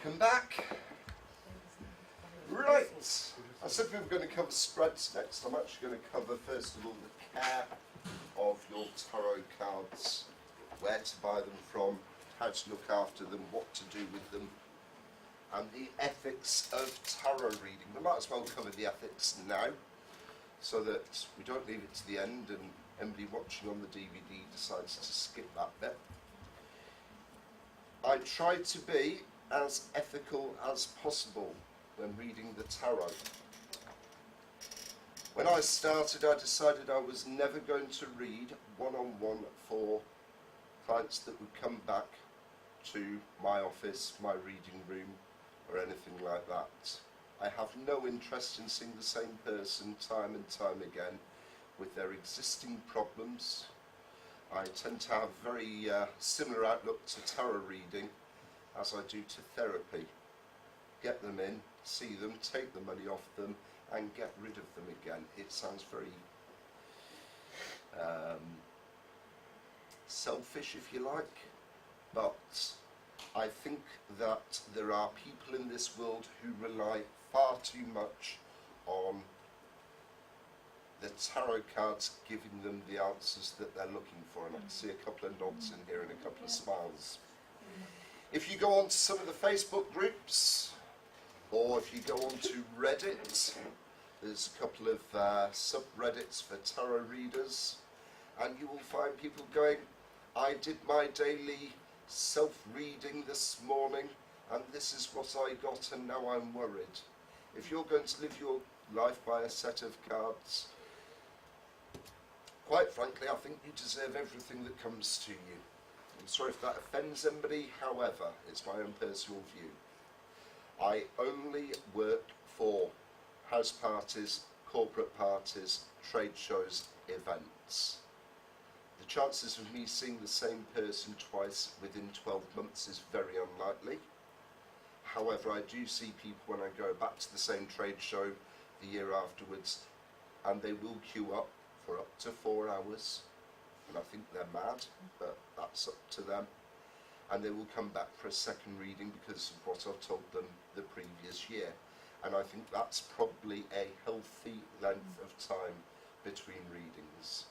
Welcome back. Right, I said we were going to cover spreads next. I'm actually going to cover first of all the care of your tarot cards, where to buy them from, how to look after them, what to do with them, and the ethics of tarot reading. We might as well cover the ethics now, so that we don't leave it to the end and anybody watching on the DVD decides to skip that bit. I try to be as ethical as possible when reading the tarot. When I started, I decided I was never going to read one-on-one for clients that would come back to my office, my reading room, or anything like that. I have no interest in seeing the same person time and time again with their existing problems. I tend to have very similar outlook to tarot reading as I do to therapy. Get them in, see them, take the money off them, and get rid of them again. It sounds very selfish, if you like, but I think that there are people in this world who rely far too much on the tarot cards giving them the answers that they're looking for, and I can see a couple of nods in here and a couple of smiles. If you go on to some of the Facebook groups, or if you go on to Reddit, there's a couple of subreddits for tarot readers, and you will find people going, I did my daily self-reading this morning and this is what I got and now I'm worried. If you're going to live your life by a set of cards, quite frankly, I think you deserve everything that comes to you. I'm sorry if that offends anybody, however, it's my own personal view. I only work for house parties, corporate parties, trade shows, events. The chances of me seeing the same person twice within 12 months is very unlikely. However, I do see people when I go back to the same trade show the year afterwards, and they will queue up for up to 4 hours, and I think they're mad, but that's up to them. And they will come back for a second reading because of what I've told them the previous year. And I think that's probably a healthy length of time between readings.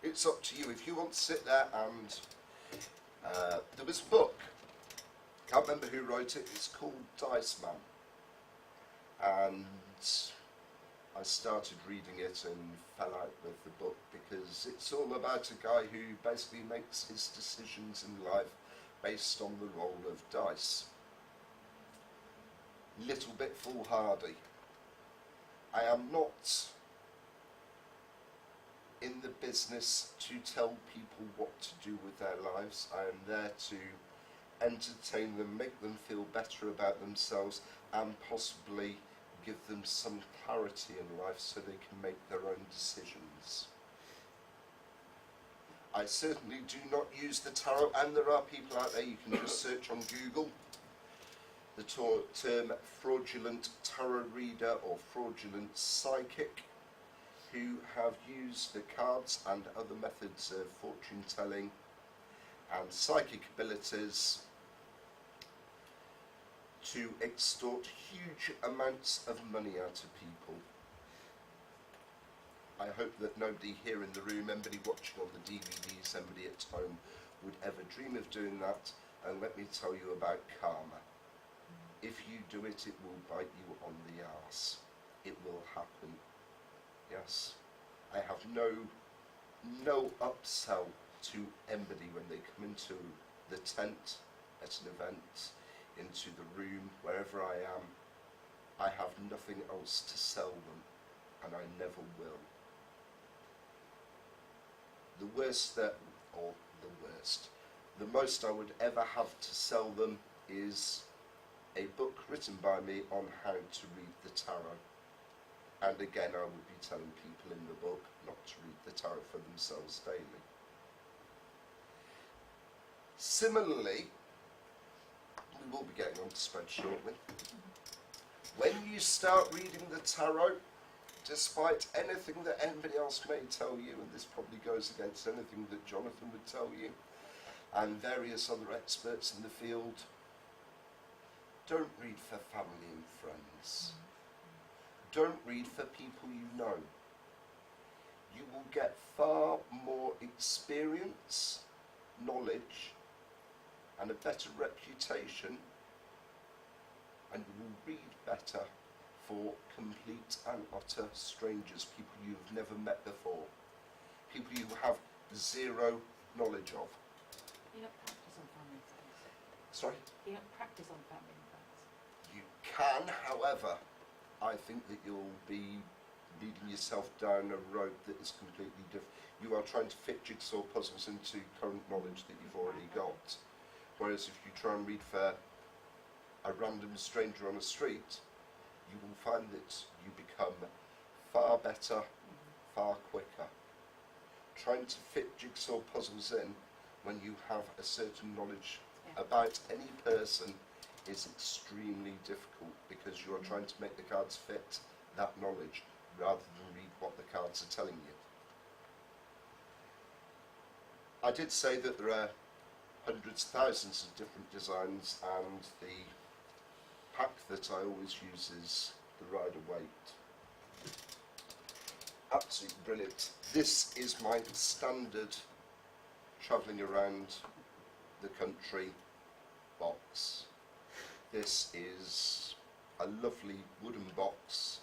It's up to you. If you want to sit there and there was a book, can't remember who wrote it, it's called Dice Man, and I started reading it and fell out with the book because it's all about a guy who basically makes his decisions in life based on the roll of dice. Little bit foolhardy. I am not in the business to tell people what to do with their lives. I am there to entertain them, make them feel better about themselves, and possibly give them some clarity in life so they can make their own decisions. I certainly do not use the tarot, and there are people out there, you can just search on Google the term fraudulent tarot reader or fraudulent psychic, who have used the cards and other methods of fortune telling and psychic abilities to extort huge amounts of money out of people. I hope that nobody here in the room, anybody watching on the DVDs, anybody at home would ever dream of doing that, and let me tell you about karma. If you do it, it will bite you on the arse. It will happen. Yes, I have no upsell to anybody when they come into the tent at an event, into the room, wherever I am. I have nothing else to sell them, and I never will. The most I would ever have to sell them is a book written by me on how to read the tarot. And again, I would be telling people in the book not to read the tarot for themselves daily. Similarly, we will be getting on to spread shortly. When you start reading the tarot, despite anything that anybody else may tell you, and this probably goes against anything that Jonathan would tell you, and various other experts in the field, Don't read for family and friends. Don't read for people you know. You will get far more experience, knowledge, and a better reputation, and you will read better for complete and utter strangers, people you've never met before, people you have zero knowledge of. You don't practice on family and friends. Sorry? You don't practice on family and friends. You can, however, I think that you'll be leading yourself down a road that is completely different. You are trying to fit jigsaw puzzles into current knowledge that you've already got. Whereas if you try and read for a random stranger on a street, you will find that you become far better, far quicker. Trying to fit jigsaw puzzles in when you have a certain knowledge about any person is extremely difficult, because you are trying to make the cards fit that knowledge rather than read what the cards are telling you. I did say that there are hundreds, thousands of different designs, and the pack that I always use is the Rider-Waite. Absolutely brilliant. This is my standard travelling around the country box. This is a lovely wooden box.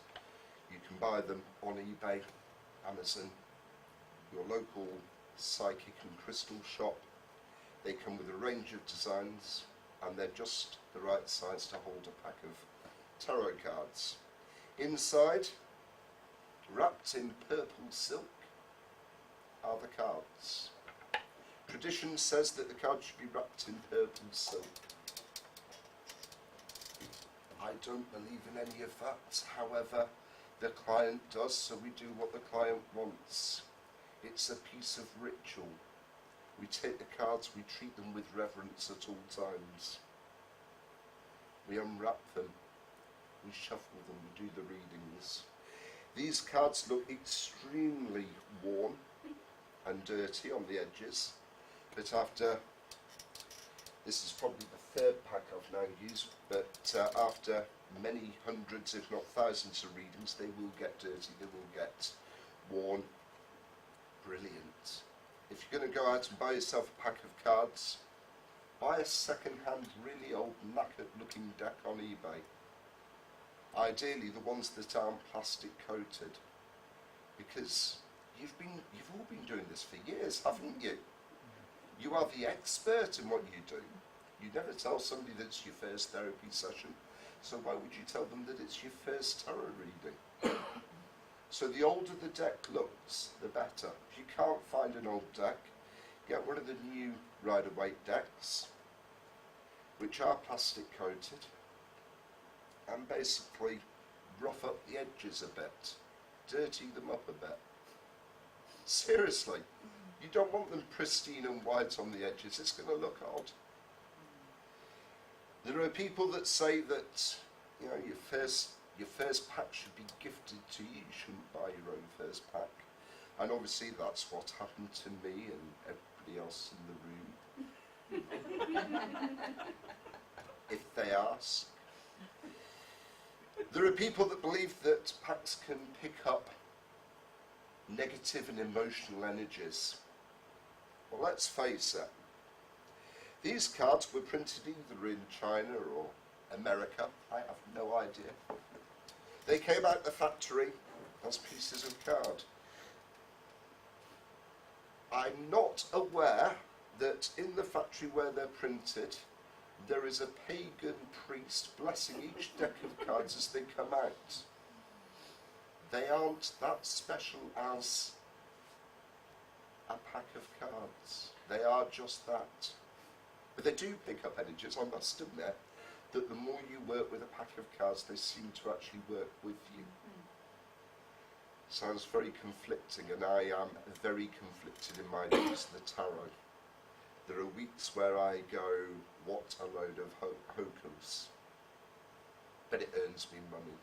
You can buy them on eBay, Amazon, your local psychic and crystal shop. They come with a range of designs, and they're just the right size to hold a pack of tarot cards. Inside, wrapped in purple silk, are the cards. Tradition says that the cards should be wrapped in purple silk. I don't believe in any of that. However, the client does, so we do what the client wants. It's a piece of ritual. We take the cards, we treat them with reverence at all times. We unwrap them, we shuffle them, we do the readings. These cards look extremely worn and dirty on the edges, but after, this is probably the third pack I've now used, but after many hundreds, if not thousands of readings, they will get dirty, they will get worn. Brilliant. If you're going to go out and buy yourself a pack of cards, buy a second-hand, really old, knackered looking deck on eBay. Ideally the ones that aren't plastic coated, because you've all been doing this for years, haven't you? You are the expert in what you do. You never tell somebody that it's your first therapy session, so why would you tell them that it's your first tarot reading? So the older the deck looks, the better. If you can't find an old deck, get one of the new Rider-Waite decks, which are plastic coated, and basically rough up the edges a bit, dirty them up a bit. Seriously, you don't want them pristine and white on the edges, it's going to look odd. There are people that say that, you know, your first pack should be gifted to you. You shouldn't buy your own first pack. And obviously that's what happened to me and everybody else in the room. If they ask. There are people that believe that packs can pick up negative and emotional energies. Well, let's face it. These cards were printed either in China or America. I have no idea. They came out the factory as pieces of card. I'm not aware that in the factory where they're printed, there is a pagan priest blessing each deck of cards as they come out. They aren't that special as a pack of cards. They are just that. But they do pick up energies, I must admit, that the more you work with a pack of cards, they seem to actually work with you. Sounds very conflicting, and I am very conflicted in my use of the tarot. There are weeks where I go, what a load of hokus, but it earns me money.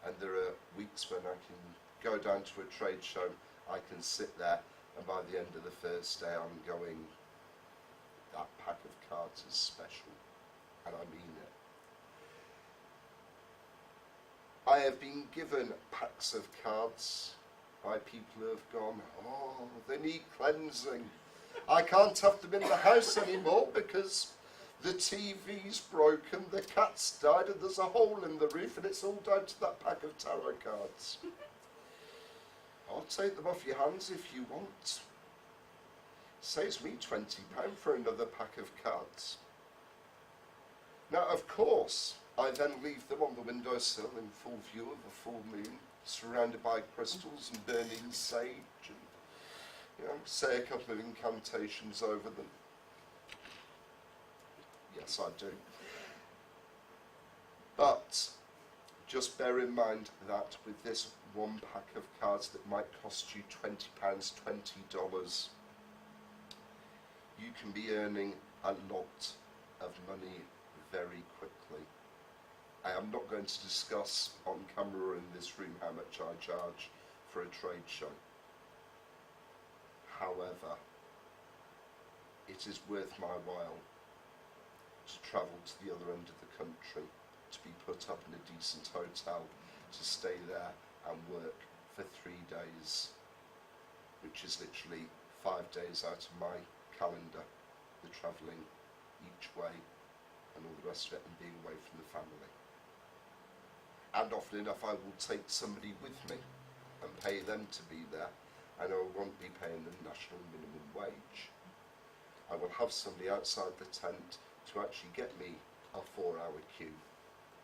And there are weeks when I can go down to a trade show, I can sit there, and by the end of the first day I'm going, that pack of cards is special, and I mean it. I have been given packs of cards by people who have gone, oh, they need cleansing. I can't have them in the house anymore because the TV's broken, the cat's died, and there's a hole in the roof, and it's all down to that pack of tarot cards. I'll take them off your hands if you want. Saves me £20 for another pack of cards. Now, of course, I then leave them on the windowsill in full view of a full moon, surrounded by crystals and burning sage, and say a couple of incantations over them. Yes, I do. But just bear in mind that with this one pack of cards that might cost you £20, $20, you can be earning a lot of money very quickly. I am not going to discuss on camera or in this room how much I charge for a trade show. However, it is worth my while to travel to the other end of the country, to be put up in a decent hotel, to stay there and work for 3 days, which is literally 5 days out of my calendar, the travelling each way and all the rest of it, and being away from the family. And often enough I will take somebody with me and pay them to be there, and I won't be paying them national minimum wage. I will have somebody outside the tent to actually get me a 4-hour queue,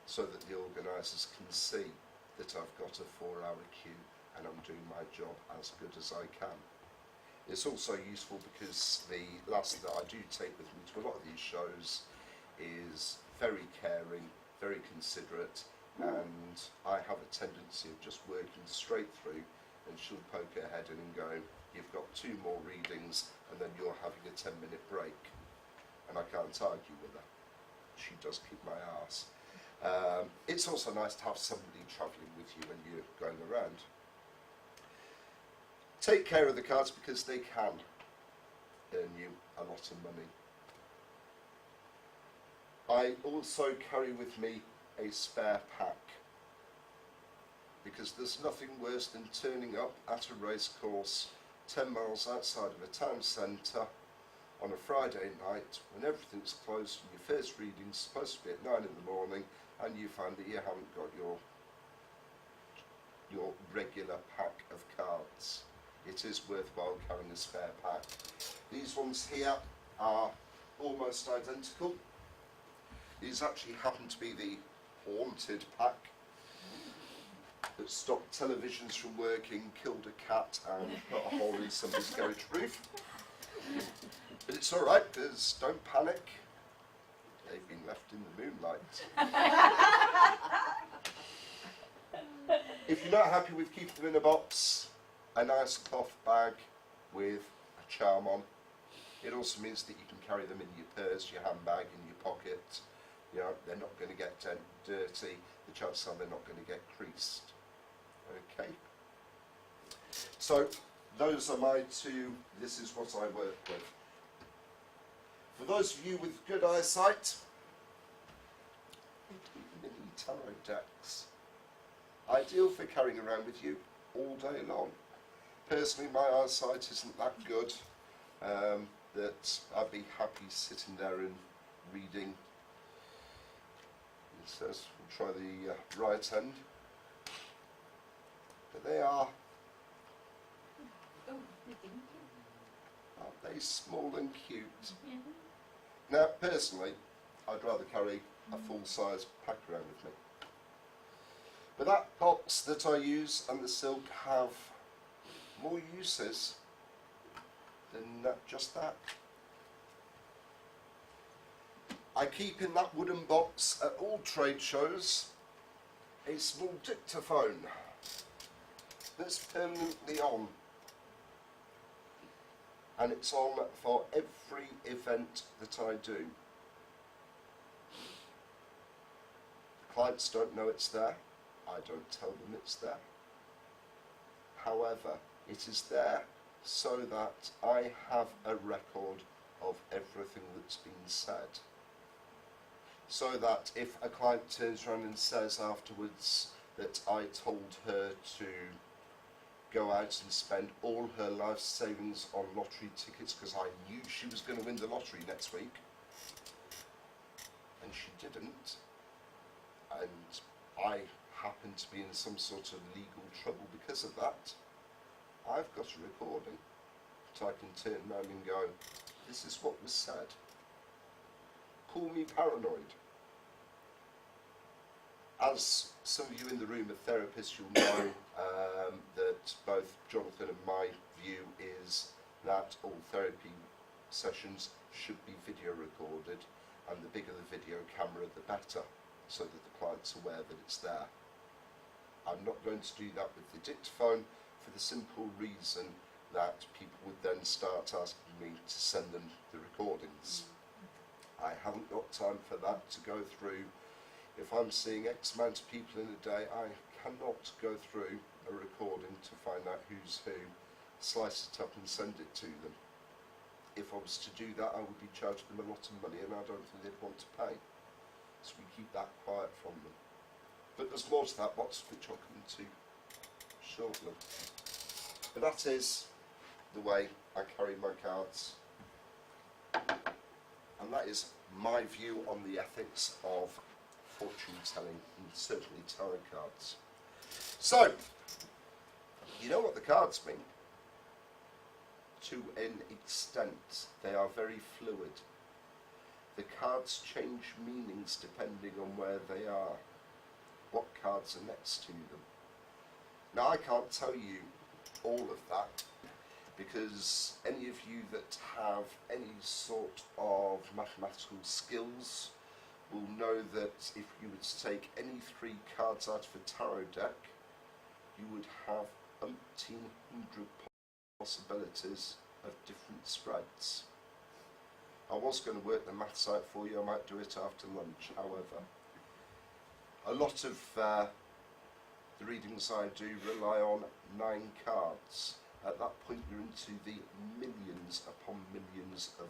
so that the organisers can see that I've got a 4-hour queue and I'm doing my job as good as I can. It's also useful because the lass that I do take with me to a lot of these shows is very caring, very considerate, and I have a tendency of just working straight through, and she'll poke her head in and go, you've got 2 more readings and then you're having a 10-minute break. And I can't argue with her. She does keep my arse. It's also nice to have somebody travelling with you when you're going around. Take care of the cards because they can earn you a lot of money. I also carry with me a spare pack, because there's nothing worse than turning up at a race course 10 miles outside of a town centre on a Friday night when everything's closed and your first reading's supposed to be at 9 in the morning, and you find that you haven't got your regular pack of cards. It is worthwhile carrying a spare pack. These ones here are almost identical. These actually happen to be the haunted pack that stopped televisions from working, killed a cat and put a hole in somebody's garage roof. But it's alright, because don't panic, they've been left in the moonlight. If you're not happy with keeping them in a box, a nice cloth bag with a charm on. It also means that you can carry them in your purse, your handbag, in your pocket. You know, they're not going to get dirty. The chances are they're not going to get creased. Okay. So those are my 2. This is what I work with. For those of you with good eyesight, mini tarot decks. Ideal for carrying around with you all day long. Personally, my eyesight isn't that good that I'd be happy sitting there and reading. It says, we'll try the right end. But they are, aren't they small and cute? Now, personally, I'd rather carry a full-size pack around with me. But that box that I use and the silk have more uses than just that. I keep in that wooden box at all trade shows a small dictaphone that's permanently on, and it's on for every event that I do. The clients don't know it's there, I don't tell them it's there. However, it is there so that I have a record of everything that's been said. So that if a client turns around and says afterwards, that I told her to go out and spend all her life savings on lottery tickets because I knew she was going to win the lottery next week, and she didn't, and I happened to be in some sort of legal trouble because of that. I've got a recording that I can turn around and go, this is what was said. Call me paranoid. As some of you in the room are therapists, you'll know that both Jonathan and my view is that all therapy sessions should be video recorded, and the bigger the video camera the better, so that the client's aware that it's there. I'm not going to do that with the dictaphone for the simple reason that people would then start asking me to send them the recordings. I haven't got time for that to go through. If I'm seeing X amount of people in a day, I cannot go through a recording to find out who's who, slice it up and send it to them. If I was to do that, I would be charging them a lot of money, and I don't think they'd want to pay. So we keep that quiet from them. But there's more to that box, which I'll come to shortly. But that is the way I carry my cards. And that is my view on the ethics of fortune telling, and certainly tarot cards. So, you know what the cards mean? To an extent, they are very fluid. The cards change meanings depending on where they are, what cards are next to them. Now, I can't tell you all of that, because any of you that have any sort of mathematical skills will know that if you were to take any 3 cards out of a tarot deck, you would have umpteen hundred possibilities of different spreads. I was going to work the maths out for you, I might do it after lunch, however. A lot of the readings I do rely on 9 cards. At that point you're into the millions upon millions of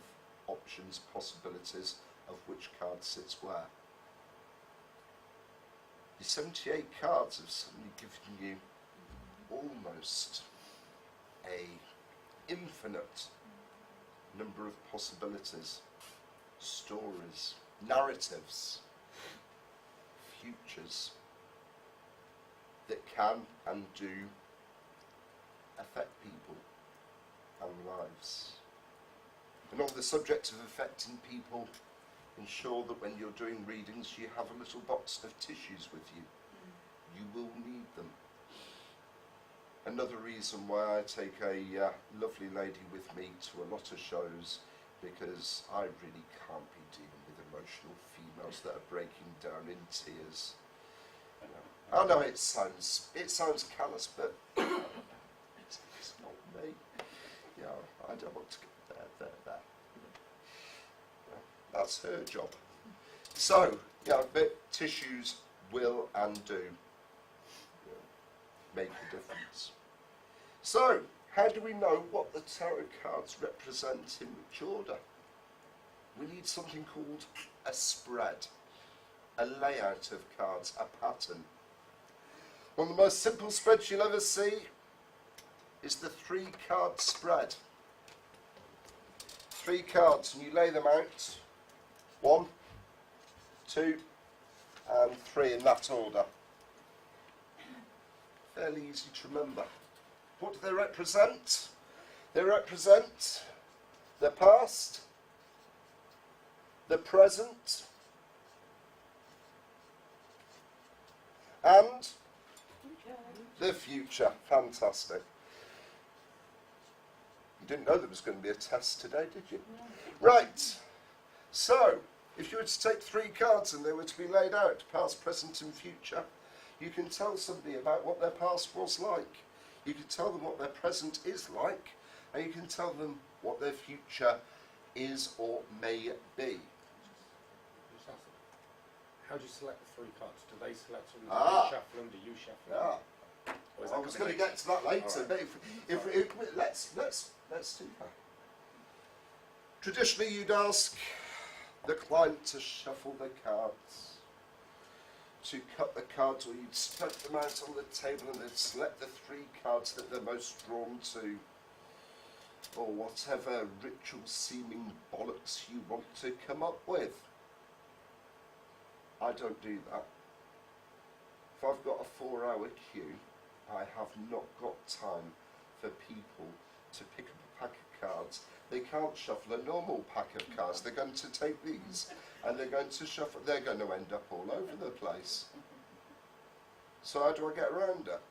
options, possibilities of which card sits where. The 78 cards have suddenly given you almost a infinite number of possibilities, stories, narratives, futures that can and do affect people and lives. And on the subject of affecting people, ensure that when you're doing readings you have a little box of tissues with you. You will need them. Another reason why I take a lovely lady with me to a lot of shows, because I really can't be dealing with emotional females that are breaking down in tears. I know it sounds callous, but it's not me. Yeah, I don't want to get there. That's her job. So, yeah, but tissues will and do make a difference. So, how do we know what the tarot cards represent in which order? We need something called a spread, a layout of cards, a pattern. One of the most simple spreads you'll ever see is the 3-card spread. 3 cards, and you lay them out, 1, 2, and 3 in that order. Fairly easy to remember. What do they represent? They represent the past, the present, and the future. Fantastic. You didn't know there was going to be a test today, did you? No. Right. So, if you were to take 3 cards and they were to be laid out, past, present and future, you can tell somebody about what their past was like. You can tell them what their present is like, and you can tell them what their future is or may be. How do you select the 3 cards? Do they select them? Do Ah. you shuffle them? Do you shuffle them? Yeah. Or is I that was coming going to get to that later, Alright. but if let's do that. Traditionally, you'd ask the client to shuffle the cards. to cut the cards, or you'd spread them out on the table and they'd select the 3 cards that they're most drawn to, or whatever ritual seeming bollocks you want to come up with. I don't do that. If I've got a 4-hour queue, I have not got time for people to pick up a pack of cards. They can't shuffle a normal pack of cards. They're going to take these and they're going to shuffle. They're going to end up all over the place. So how do I get around it?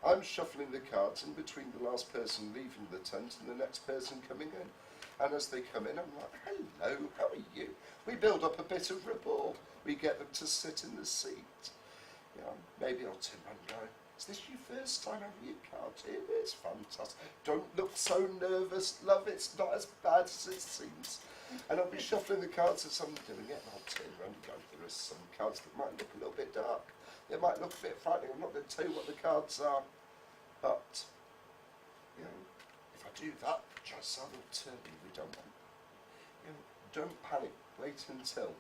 I'm shuffling the cards in between the last person leaving the tent and the next person coming in. And as they come in, I'm like, hello, how are you? We build up a bit of rapport. We get them to sit in the seat. You know, maybe I'll turn around and go, is this your first time having your cards here? It's fantastic. Don't look so nervous, love. It's not as bad as it seems. And I'll be shuffling the cards as I'm doing it, and I'll turn around and go, there are some cards that might look a little bit dark. They might look a bit frightening. I'm not going to tell you what the cards are. But, you know, if I do that, just a little turby we don't want. You know, don't panic. Wait until.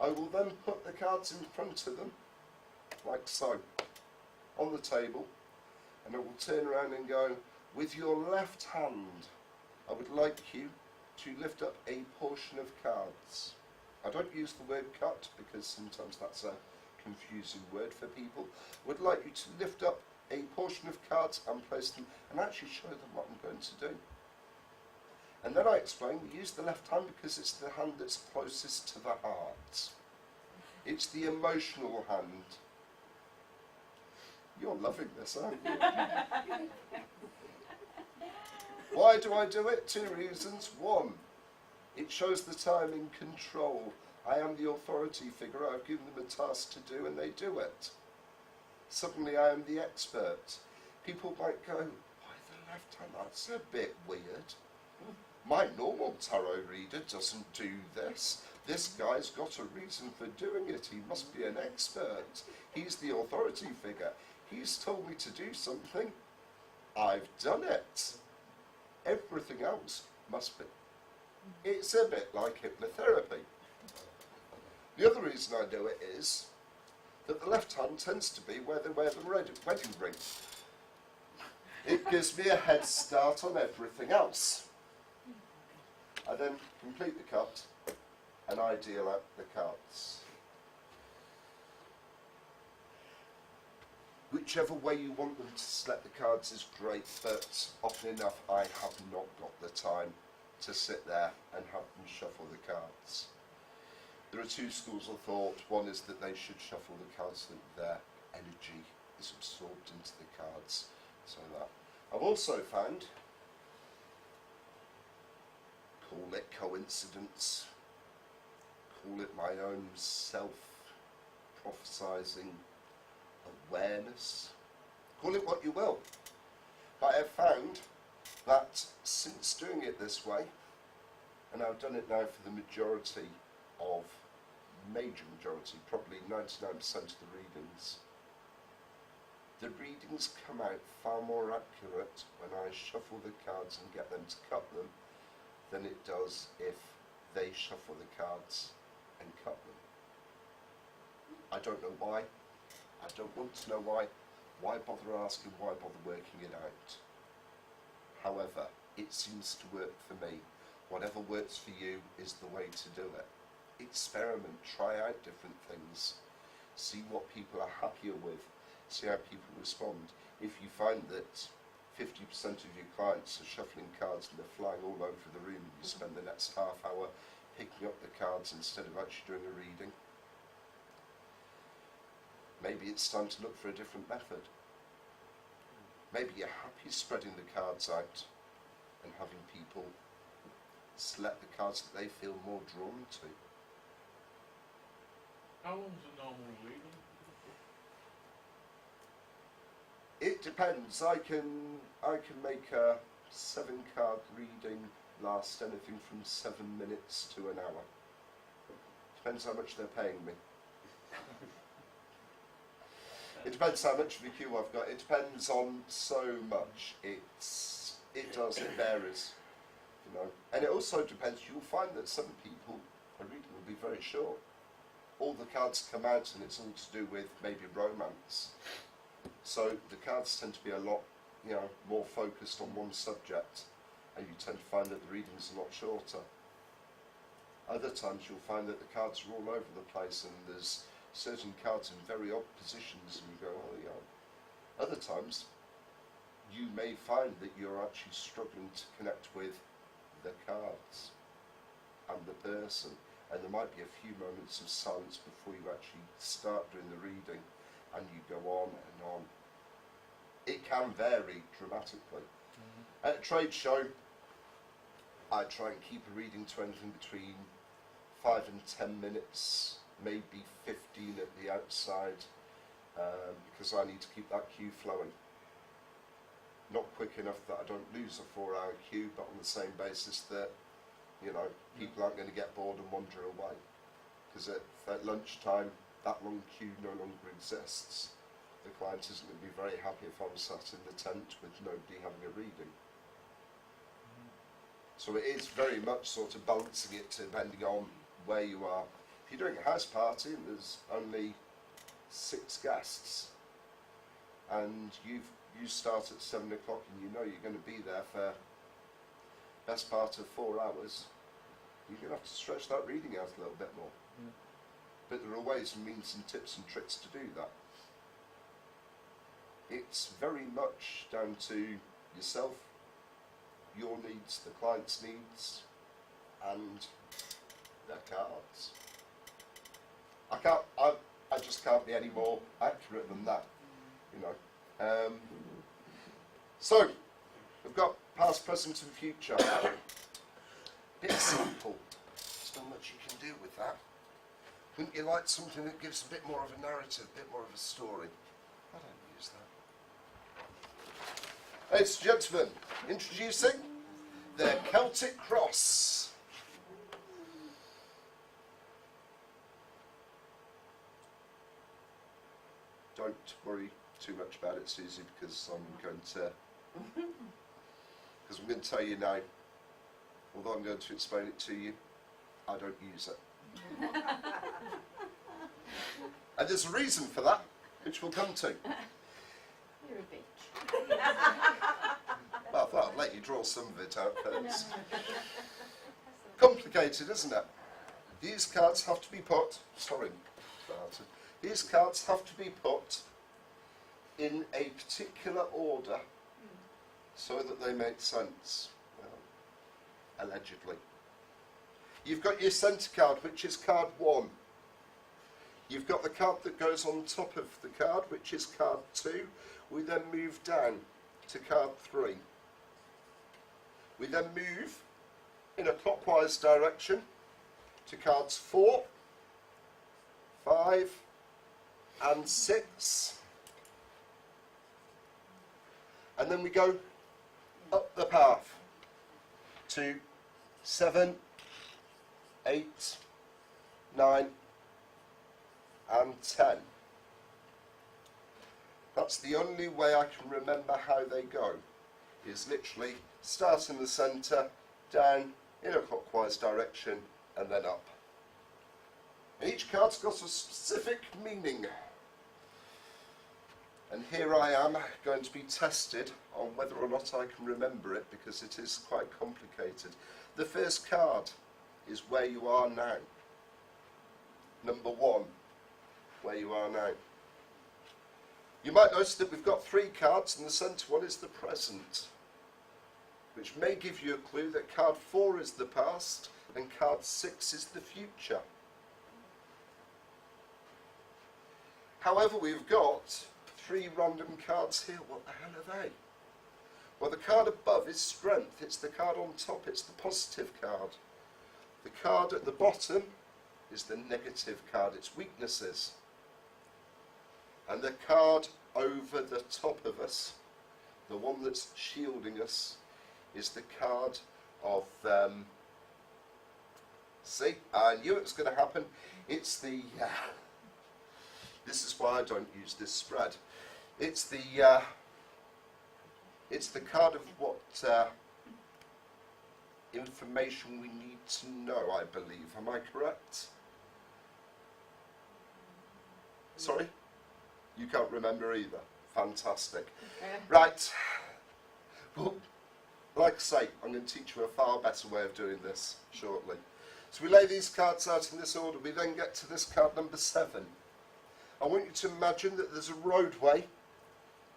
I will then put the cards in front of them, like so, on the table, and I will turn around and go, with your left hand, I would like you to lift up a portion of cards. I don't use the word cut because sometimes that's a confusing word for people. I would like you to lift up a portion of cards and place them and actually show them what I'm going to do. And then I explain, we use the left hand because it's the hand that's closest to the heart. It's the emotional hand. You're loving this, aren't you? Why do I do it? 2 reasons. 1, it shows that I'm in control. I am the authority figure. I've given them a task to do and they do it. Suddenly I am the expert. People might go, why the left hand? That's a bit weird. My normal tarot reader doesn't do this. This guy's got a reason for doing it. He must be an expert. He's the authority figure. He's told me to do something. I've done it. Everything else must be. It's a bit like hypnotherapy. The other reason I do it is that the left hand tends to be where they wear the wedding ring. It gives me a head start on everything else. I then complete the cut and I deal out the cards. Whichever way you want them to select the cards is great, but often enough I have not got the time to sit there and have them shuffle the cards. There are 2 schools of thought. One is that they should shuffle the cards so that their energy is absorbed into the cards. So that. I've also found, call it coincidence, call it my own self-prophesizing awareness, call it what you will, but I've found that since doing it this way, and I've done it now for the major majority, probably 99% of the readings come out far more accurate when I shuffle the cards and get them to cut them than it does if they shuffle the cards and cut them. I don't know why. I don't want to know why. Why bother asking? Why bother working it out? However, it seems to work for me. Whatever works for you is the way to do it. Experiment, try out different things, see what people are happier with, see how people respond. If you find that 50% of your clients are shuffling cards and they're flying all over the room, you spend the next half hour picking up the cards instead of actually doing a reading. Maybe it's time to look for a different method. Maybe you're happy spreading the cards out and having people select the cards that they feel more drawn to. How long's a normal reading? It depends. I can make a 7-card reading last anything from 7 minutes to an hour. Depends how much they're paying me. It depends how much of a queue I've got. It depends on so much. It varies, you know. And it also depends. You'll find that some people a reading will be very short. all the cards come out and it's all to do with maybe romance. So the cards tend to be a lot, more focused on one subject, and you tend to find that the reading's a lot shorter. Other times you'll find that the cards are all over the place and there's certain cards in very odd positions and you go, oh yeah. Other times you may find that you're actually struggling to connect with the cards and the person, and there might be a few moments of silence before you actually start doing the reading, and you go on and on. It can vary dramatically. At a trade show, I try and keep a reading to anything between 5 and 10 minutes, maybe 15 at the outside, because I need to keep that queue flowing. Not quick enough that I don't lose a 4-hour queue, but on the same basis that, people aren't going to get bored and wander away. Because at lunchtime, that long queue no longer exists. The client isn't going to be very happy if I'm sat in the tent with nobody having a reading. So it is very much sort of balancing it depending on where you are. If you're doing a house party and there's only 6 guests, and you start at 7 o'clock and you know you're going to be there for best part of 4 hours, you're going to have to stretch that reading out a little bit more. Yeah. But there are ways and means and tips and tricks to do that. It's very much down to yourself, your needs, the client's needs, and their cards. I just can't be any more accurate than that, So, we've got past, present and future. Bit simple. There's not much you can do with that. Wouldn't you like something that gives a bit more of a narrative, a bit more of a story? I don't use that. Ladies and gentlemen, introducing the Celtic Cross. Don't worry too much about it, Susie, because I'm going to tell you now, although I'm going to explain it to you, I don't use it. And there's a reason for that, which we'll come to. You're a bitch. Well, I thought I'd let you draw some of it out first. Complicated, isn't it? These cards have to be put, these cards have to be put in a particular order so that they make sense, allegedly. You've got your centre card, which is card 1. You've got the card that goes on top of the card, which is card 2. We then move down to card 3. We then move in a clockwise direction to cards 4, 5 and 6. And then we go up the path to 7, 8, 9 and 10. That's the only way I can remember how they go, is literally start in the centre, down in a clockwise direction and then up. And each card's got a specific meaning. And here I am going to be tested on whether or not I can remember it, because it is quite complicated. The first card is where you are now. Number 1, where you are now. You might notice that we've got 3 cards and the centre one is the present, which may give you a clue that card 4 is the past and card 6 is the future. However, we've got 3 random cards here. What the hell are they? Well, the card above is strength. It's the card on top. It's the positive card. The card at the bottom is the negative card. It's weaknesses. And the card over the top of us, the one that's shielding us, is the card of, see, I knew it was going to happen. It's the, this is why I don't use this spread. It's the card of what information we need to know, I believe. Am I correct? Sorry? You can't remember either. Fantastic. Yeah. Right. Well, like I say, I'm going to teach you a far better way of doing this shortly. So we lay these cards out in this order. We then get to this card number 7. I want you to imagine that there's a roadway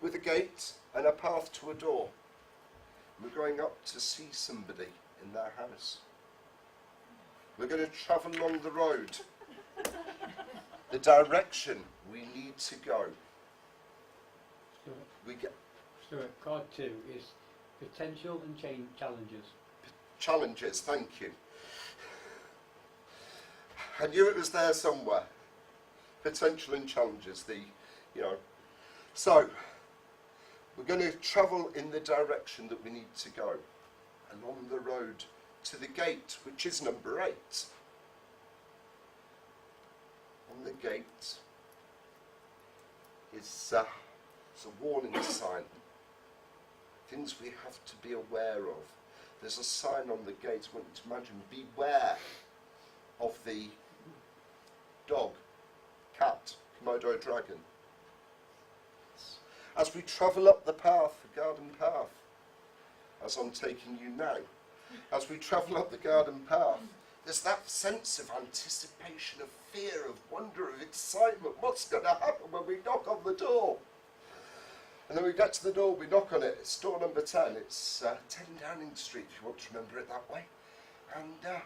with a gate and a path to a door. We're going up to see somebody in their house. We're going to travel along the road. The direction we need to go. We get Stuart, card 2 is potential and challenges. challenges, thank you. I knew it was there somewhere. Potential and challenges, So, we're going to travel in the direction that we need to go. Along the road to the gate, which is number 8. On the gate is a warning sign. Things we have to be aware of. There's a sign on the gate. I want you to imagine, beware of the dog, cat, Komodo dragon. As we travel up the path, the garden path, as I'm taking you now, as we travel up the garden path, there's that sense of anticipation, of fear, of wonder, of excitement. What's going to happen when we knock on the door? And then we get to the door, we knock on it. It's door number 10. It's 10 Downing Street, if you want to remember it that way. And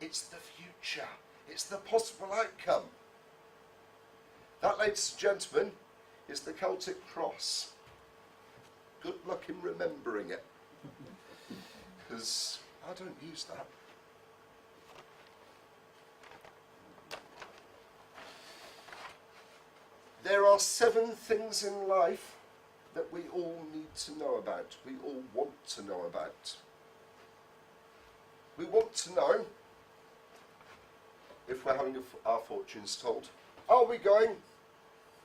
it's the future. It's the possible outcome. That, ladies and gentlemen, is the Celtic cross. Good luck in remembering it, because I don't use that. There are 7 things in life that we all need to know about. We all want to know about. We want to know if we're having our fortunes told. Are we going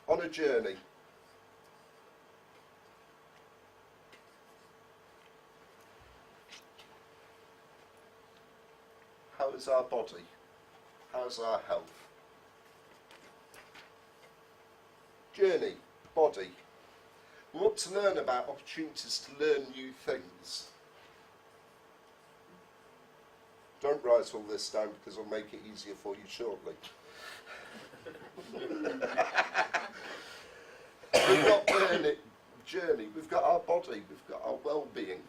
on a journey? How is our body? How's our health? Journey, body. We want to learn about opportunities to learn new things. Don't write all this down because I'll make it easier for you shortly. We've got journey, we've got our body, we've got our well-being,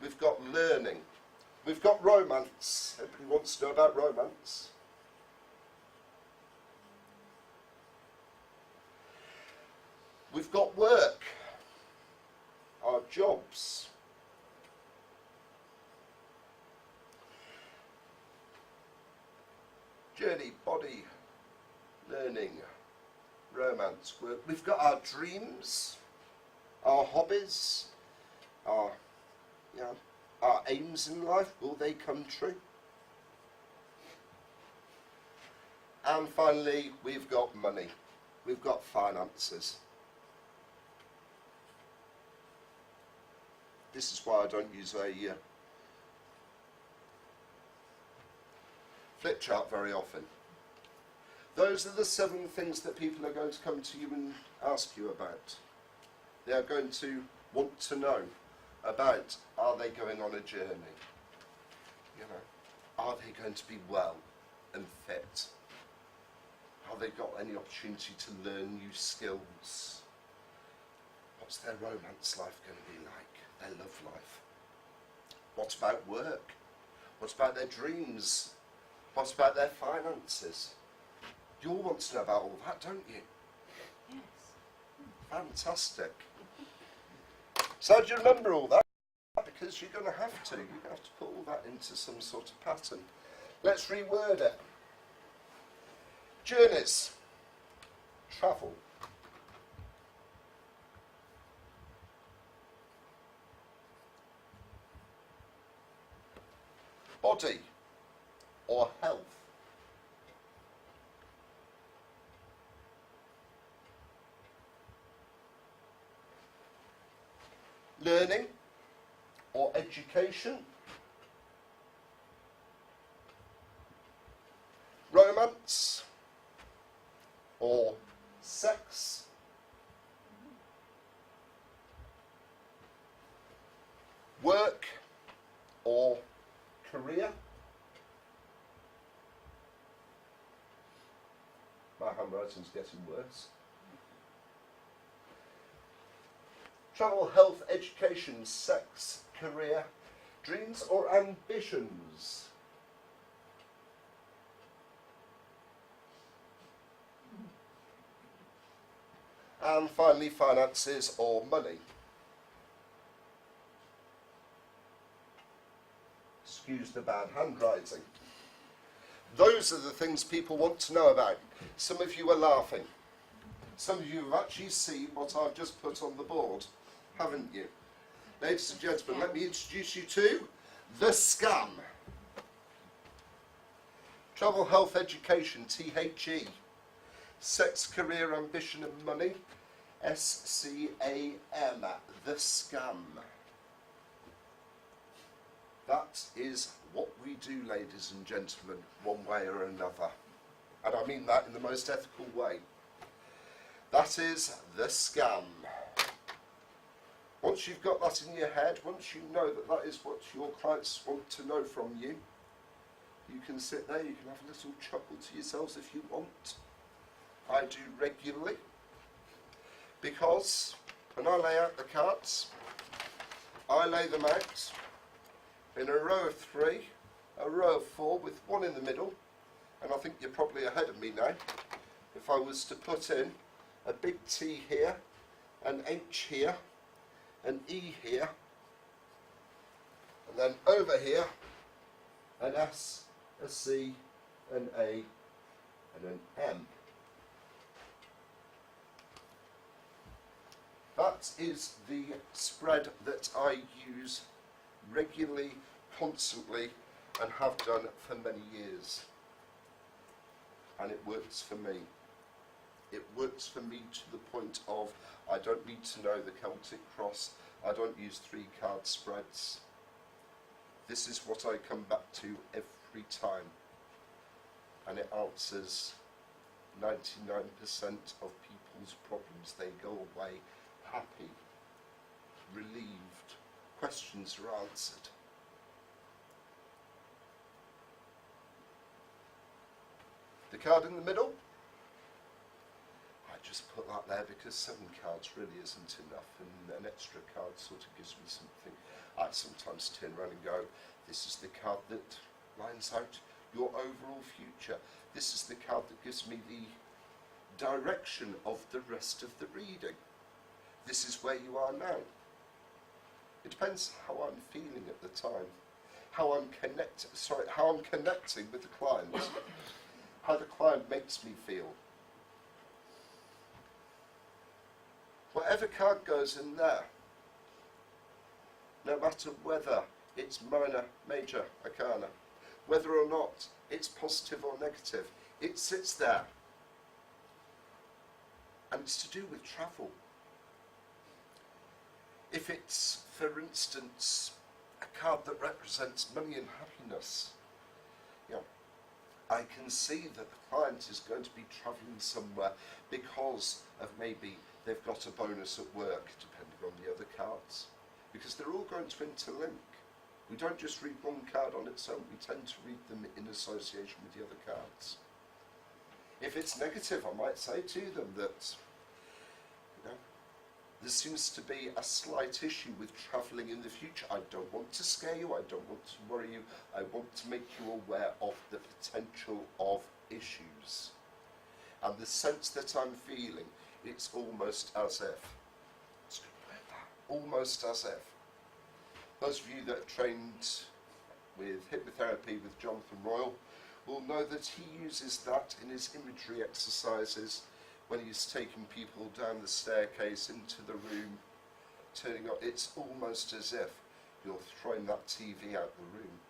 we've got learning, we've got romance. Everybody wants to know about romance. We've got work, our jobs. Journey, body, learning, romance, work. We've got our dreams, our hobbies, our aims in life. Will they come true? And finally, we've got money. We've got finances. This is why I don't use a flip chart very often. Those are the 7 things that people are going to come to you and ask you about. They are going to want to know about, are they going on a journey? Are they going to be well and fit? Have they got any opportunity to learn new skills? What's their romance life going to be like? Their love life? What about work? What about their dreams? What about their finances? You all want to know about all that, don't you? Yes. Fantastic. So do you remember all that? Because you're going to have to. You're going to have to put all that into some sort of pattern. Let's reword it. Journeys. Travel. Body or health. Learning or education. Romance or sex? Work or career? My handwriting's getting worse. Travel, health, education, sex, career, dreams or ambitions? And finally, finances or money. Excuse the bad handwriting. Those are the things people want to know about. Some of you are laughing. Some of you have actually seen what I've just put on the board, haven't you? Ladies and gentlemen, let me introduce you to the scam. Travel, health, education, THE. Sex, career, ambition and money, SCAM, the scam. That is what we do, ladies and gentlemen, one way or another. And I mean that in the most ethical way. That is the scam. Once you've got that in your head, once you know that that is what your clients want to know from you, you can sit there, you can have a little chuckle to yourselves if you want. I do regularly, because when I lay out the cards, I lay them out in a row of 3, a row of 4 with 1 in the middle, and I think you're probably ahead of me now. If I was to put in a big T here, an H here, an E here, and then over here, an S, a C, an A, and an M. That is the spread that I use regularly, constantly, and have done for many years. And it works for me. It works for me to the point of I don't need to know the Celtic cross. I don't use 3 card spreads. This is what I come back to every time. And it answers 99% of people's problems. They go away happy, relieved, questions are answered. The card in the middle, I just put that there because 7 cards really isn't enough, and an extra card sort of gives me something. I sometimes turn around and go, this is the card that lines out your overall future. This is the card that gives me the direction of the rest of the reading. This is where you are now. It depends how I'm feeling at the time, how I'm connecting with the client, how the client makes me feel. Whatever card goes in there, no matter whether it's minor, major, arcana, whether or not it's positive or negative, it sits there. And it's to do with travel. If it's, for instance, a card that represents money and happiness, you know, I can see that the client is going to be travelling somewhere because of maybe they've got a bonus at work, depending on the other cards, because they're all going to interlink. We don't just read one card on its own, we tend to read them in association with the other cards. If it's negative, I might say to them that, you know, there seems to be a slight issue with travelling in the future. I don't want to scare you, I don't want to worry you, I want to make you aware of the potential of issues. And the sense that I'm feeling, it's almost as if, almost as if. Those of you that are trained with hypnotherapy with Jonathan Royal will know that he uses that in his imagery exercises when he's taking people down the staircase into the room, turning up. It's almost as if you're throwing that TV out the room.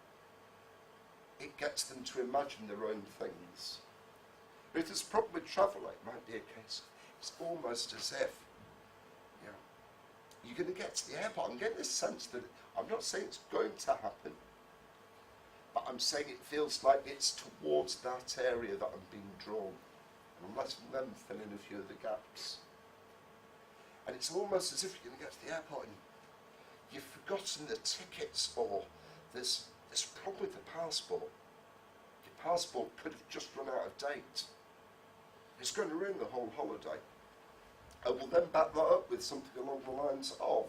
It gets them to imagine their own things. If there's a problem with travel, it might be a case of it's almost as if, you know, you're going to get to the airport. I'm getting this sense that I'm not saying it's going to happen, but I'm saying it feels like it's towards that area that I'm being drawn. and I'm letting them fill in a few of the gaps. And it's almost as if you're going to get to the airport and you've forgotten the tickets, or there's a problem with the passport. Your passport could have just run out of date. It's going to ruin the whole holiday. I will then back that up with something along the lines of,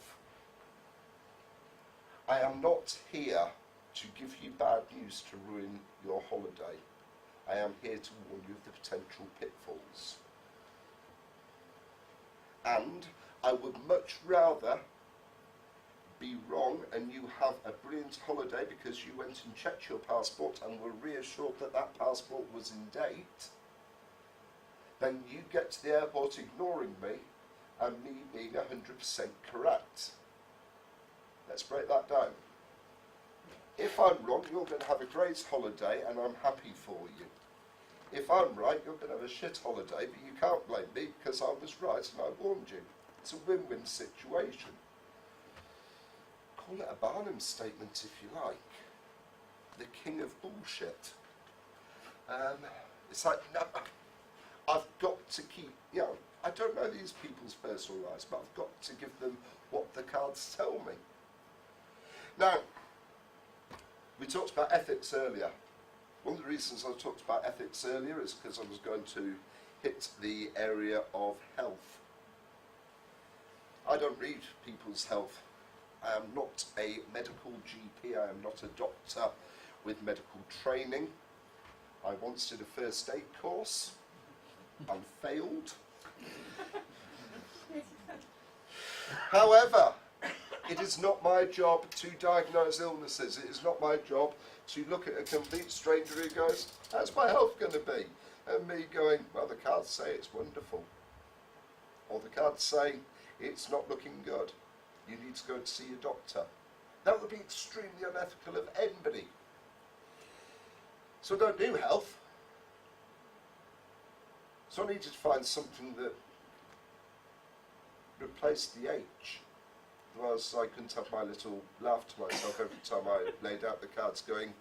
I am not here to give you bad news to ruin your holiday. I am here to warn you of the potential pitfalls. And I would much rather be wrong and you have a brilliant holiday because you went and checked your passport and were reassured that that passport was in date, than you get to the airport ignoring me and me being 100% correct. Let's break that down. If I'm wrong, you're going to have a great holiday and I'm happy for you. If I'm right, you're going to have a shit holiday, but you can't blame me because I was right and I warned you. It's a win-win situation. Call it a Barnum statement if you like. The king of bullshit. It's like, no, I've got to keep, I don't know these people's personal lives, but I've got to give them what the cards tell me. Now, we talked about ethics earlier. One of the reasons I talked about ethics earlier is because I was going to hit the area of health. I don't read people's health. I am not a medical GP. I am not a doctor with medical training. I once did a first aid course and failed. However, it is not my job to diagnose illnesses. It is not my job to look at a complete stranger who goes, how's my health going to be? And me going, well, the cards say it's wonderful. Or the cards say, it's not looking good. You need to go and see a doctor. That would be extremely unethical of anybody. So I don't do health. So I needed to find something that replaced the H. Otherwise I couldn't have my little laugh to myself every time I laid out the cards going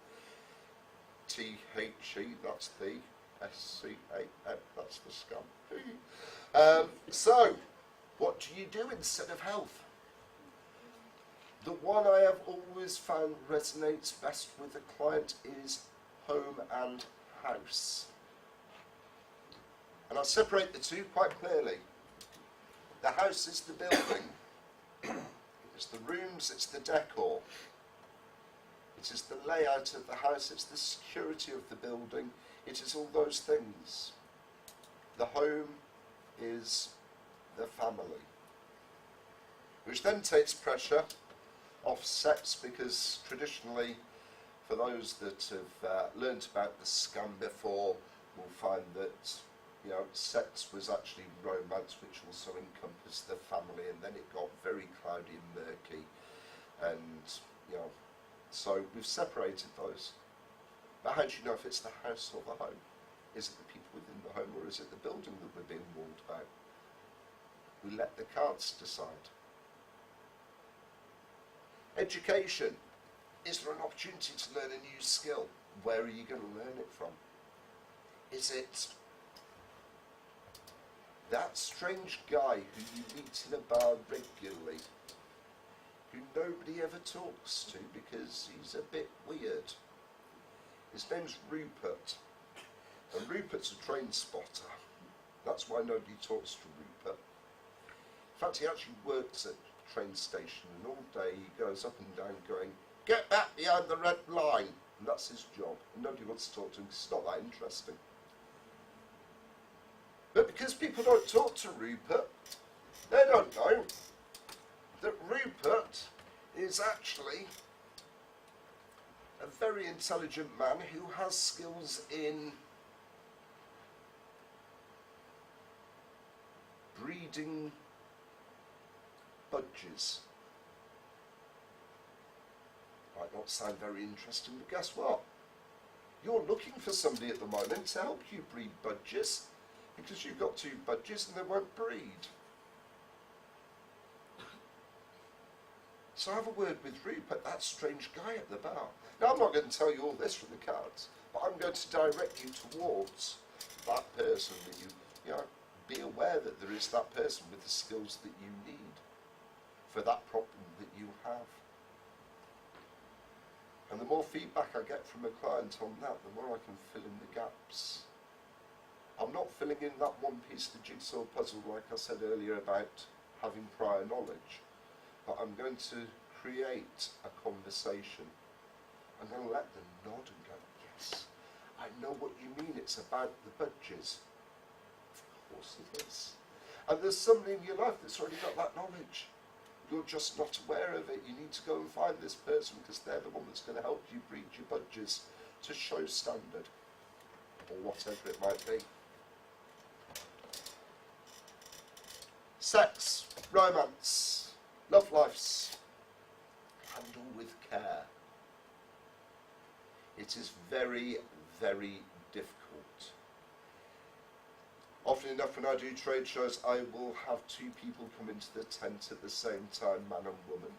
T-H-E, that's the S-C-A-N, that's the scum. So, what do you do instead of health? The one I have always found resonates best with a client is home and house. And I'll separate the two quite clearly. The house is the building. It's the rooms, it's the decor. It is the layout of the house, it's the security of the building, it is all those things. The home is the family. Which then takes pressure off sex, because traditionally, for those that have learnt about the scam before, will find that sex was actually romance, which also encompassed the family, and then it got very cloudy and murky, and so we've separated those. But how do you know if it's the house or the home? Is it the people within the home, or is it the building that we're being warned about? We let the cards decide. Education. Is there an opportunity to learn a new skill? Where are you going to learn it from? Is it that strange guy who you meet in a bar regularly, who nobody ever talks to because he's a bit weird? His name's Rupert, and Rupert's a train spotter. That's why nobody talks to Rupert. In fact, he actually works at the train station, and all day he goes up and down going, get back behind the red line, and that's his job. And nobody wants to talk to him because it's not that interesting. But because people don't talk to Rupert, they don't know that Rupert is actually a very intelligent man who has skills in breeding budgies. Might not sound very interesting, but guess what? You're looking for somebody at the moment to help you breed budgies, because you've got 2 budgies and they won't breed. So have a word with Rupert, that strange guy at the bar. Now I'm not going to tell you all this from the cards, but I'm going to direct you towards that person that you know, be aware that there is that person with the skills that you need for that problem that you have. And the more feedback I get from a client on that, the more I can fill in the gaps. I'm not filling in that one piece of the jigsaw puzzle like I said earlier about having prior knowledge, but I'm going to create a conversation. I'm going to let them nod and go, yes, I know what you mean, it's about the budgets. Of course it is. And there's somebody in your life that's already got that knowledge. You're just not aware of it. You need to go and find this person because they're the one that's going to help you reach your budgets to show standard, or whatever it might be. Sex, romance, love lives, handle with care. It is very, very difficult. Often enough when I do trade shows, I will have two people come into the tent at the same time, man and woman.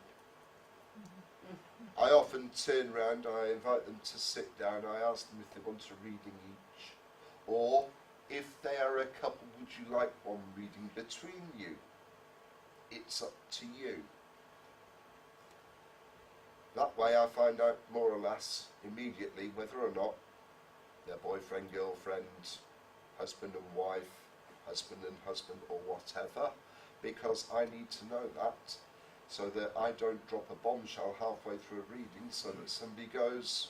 I often turn round, I invite them to sit down, I ask them if they want a reading each, or if they are a couple, would you like one reading between you? It's up to you. That way I find out more or less immediately whether or not they're boyfriend, girlfriend, husband and wife, husband and husband, or whatever, because I need to know that so that I don't drop a bombshell halfway through a reading so that somebody goes,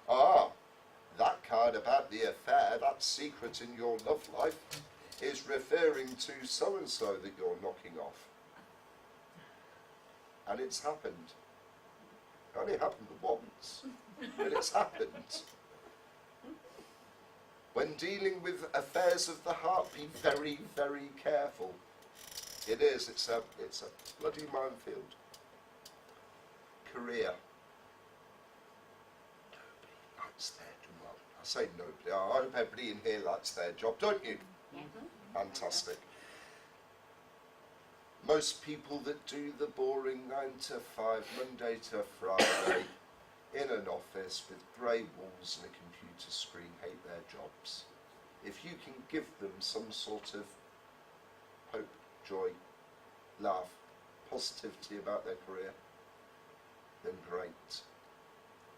ah, that card about the affair, that secret in your love life, is referring to so-and-so that you're knocking off. And it's happened. It only happened once, but it's happened. When dealing with affairs of the heart, be very, very careful. It is, it's a bloody minefield. Career. Nobody likes their job. Well, I say nobody, I hope everybody in here likes their job, don't you? Fantastic. Most people that do the boring 9 to 5, Monday to Friday, in an office with grey walls and a computer screen, hate their jobs. If you can give them some sort of hope, joy, laugh, positivity about their career, then great.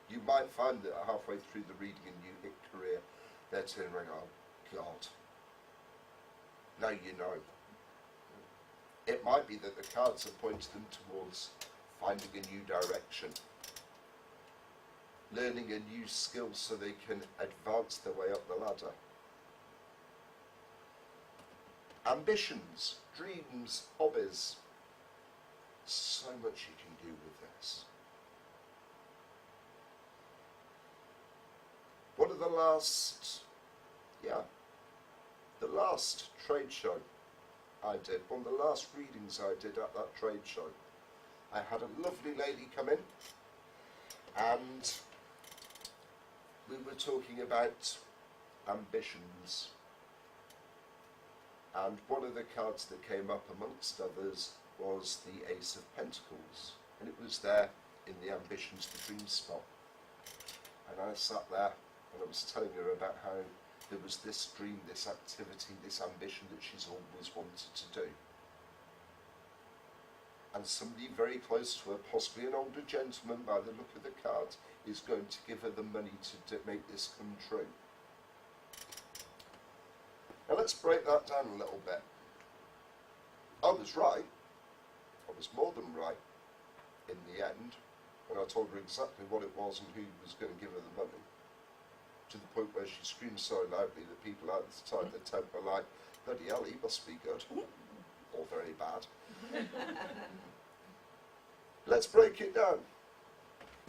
You might find that halfway through the reading and you hit career, they're turning around, oh God. Now you know. It might be that the cards have pointed them towards finding a new direction, learning a new skill so they can advance their way up the ladder. Ambitions, dreams, hobbies. So much you can do with this. One of the last trade show I did, one of the last readings I did at that trade show, I had a lovely lady come in and we were talking about ambitions, and one of the cards that came up amongst others was the Ace of Pentacles, and it was there in the ambitions, the dream spot. And I sat there and I was telling her about how there was this dream, this activity, this ambition that she's always wanted to do. And somebody very close to her, possibly an older gentleman by the look of the cards, is going to give her the money to make this come true. Now let's break that down a little bit. I was right. I was more than right in the end when I told her exactly what it was and who was going to give her the money. To the point where she screamed so loudly that people outside the tent were like, bloody hell, he must be good. Or very bad. Let's break it down.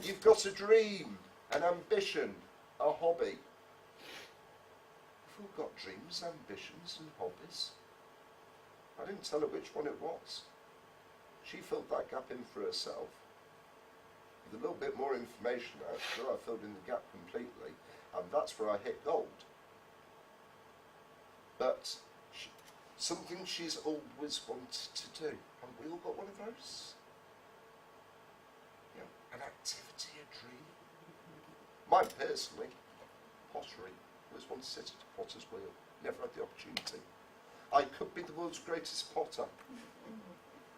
You've got a dream, an ambition, a hobby. We've all got dreams, ambitions and hobbies. I didn't tell her which one it was. She filled that gap in for herself. With a little bit more information out there, I filled in the gap completely. And that's where I hit gold. But something she's always wanted to do. Haven't we all got one of those? Yeah, an activity, a dream. Mine personally, pottery. Always wanted to sit at a potter's wheel. Never had the opportunity. I could be the world's greatest potter.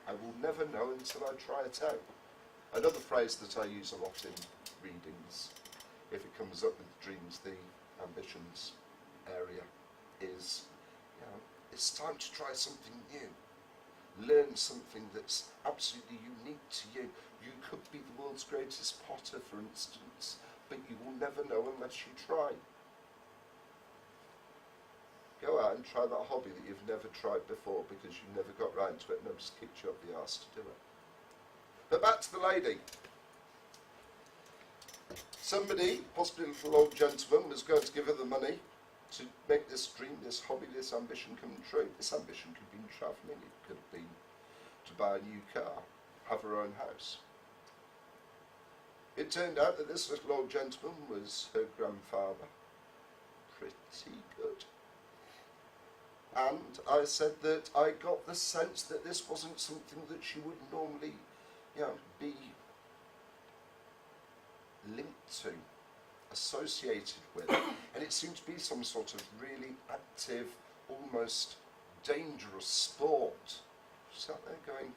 I will never know until I try it out. Another phrase that I use a lot in readings, if it comes up with the dreams, the ambitions area, is, it's time to try something new. Learn something that's absolutely unique to you. You could be the world's greatest potter, for instance, but you will never know unless you try. Go out and try that hobby that you've never tried before because you never got round to it and just kicked you up the arse to do it. But back to the lady. Somebody, possibly a little old gentleman, was going to give her the money to make this dream, this hobby, this ambition come true. This ambition could have been travelling, it could have been to buy a new car, have her own house. It turned out that this little old gentleman was her grandfather. Pretty good. And I said that I got the sense that this wasn't something that she would normally, be linked to, associated with. And it seemed to be some sort of really active, almost dangerous sport. She sat there going,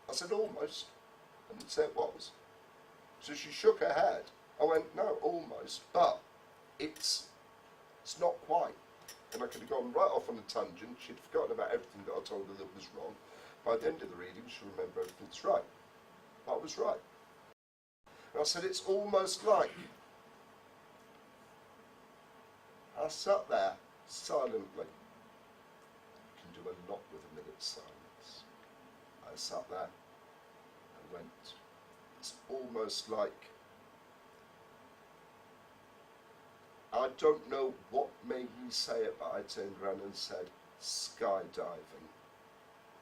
I said, almost. I didn't say it was. So she shook her head. I went, no, almost, but it's not quite. And I could have gone right off on a tangent. She'd forgotten about everything that I told her that was wrong. By the end of the reading, she'll remember everything's right. I was right. And I said, it's almost like. I sat there silently. You can do a lot with a minute's silence. I sat there and went, it's almost like. I don't know what made me say it, but I turned around and said, skydiving.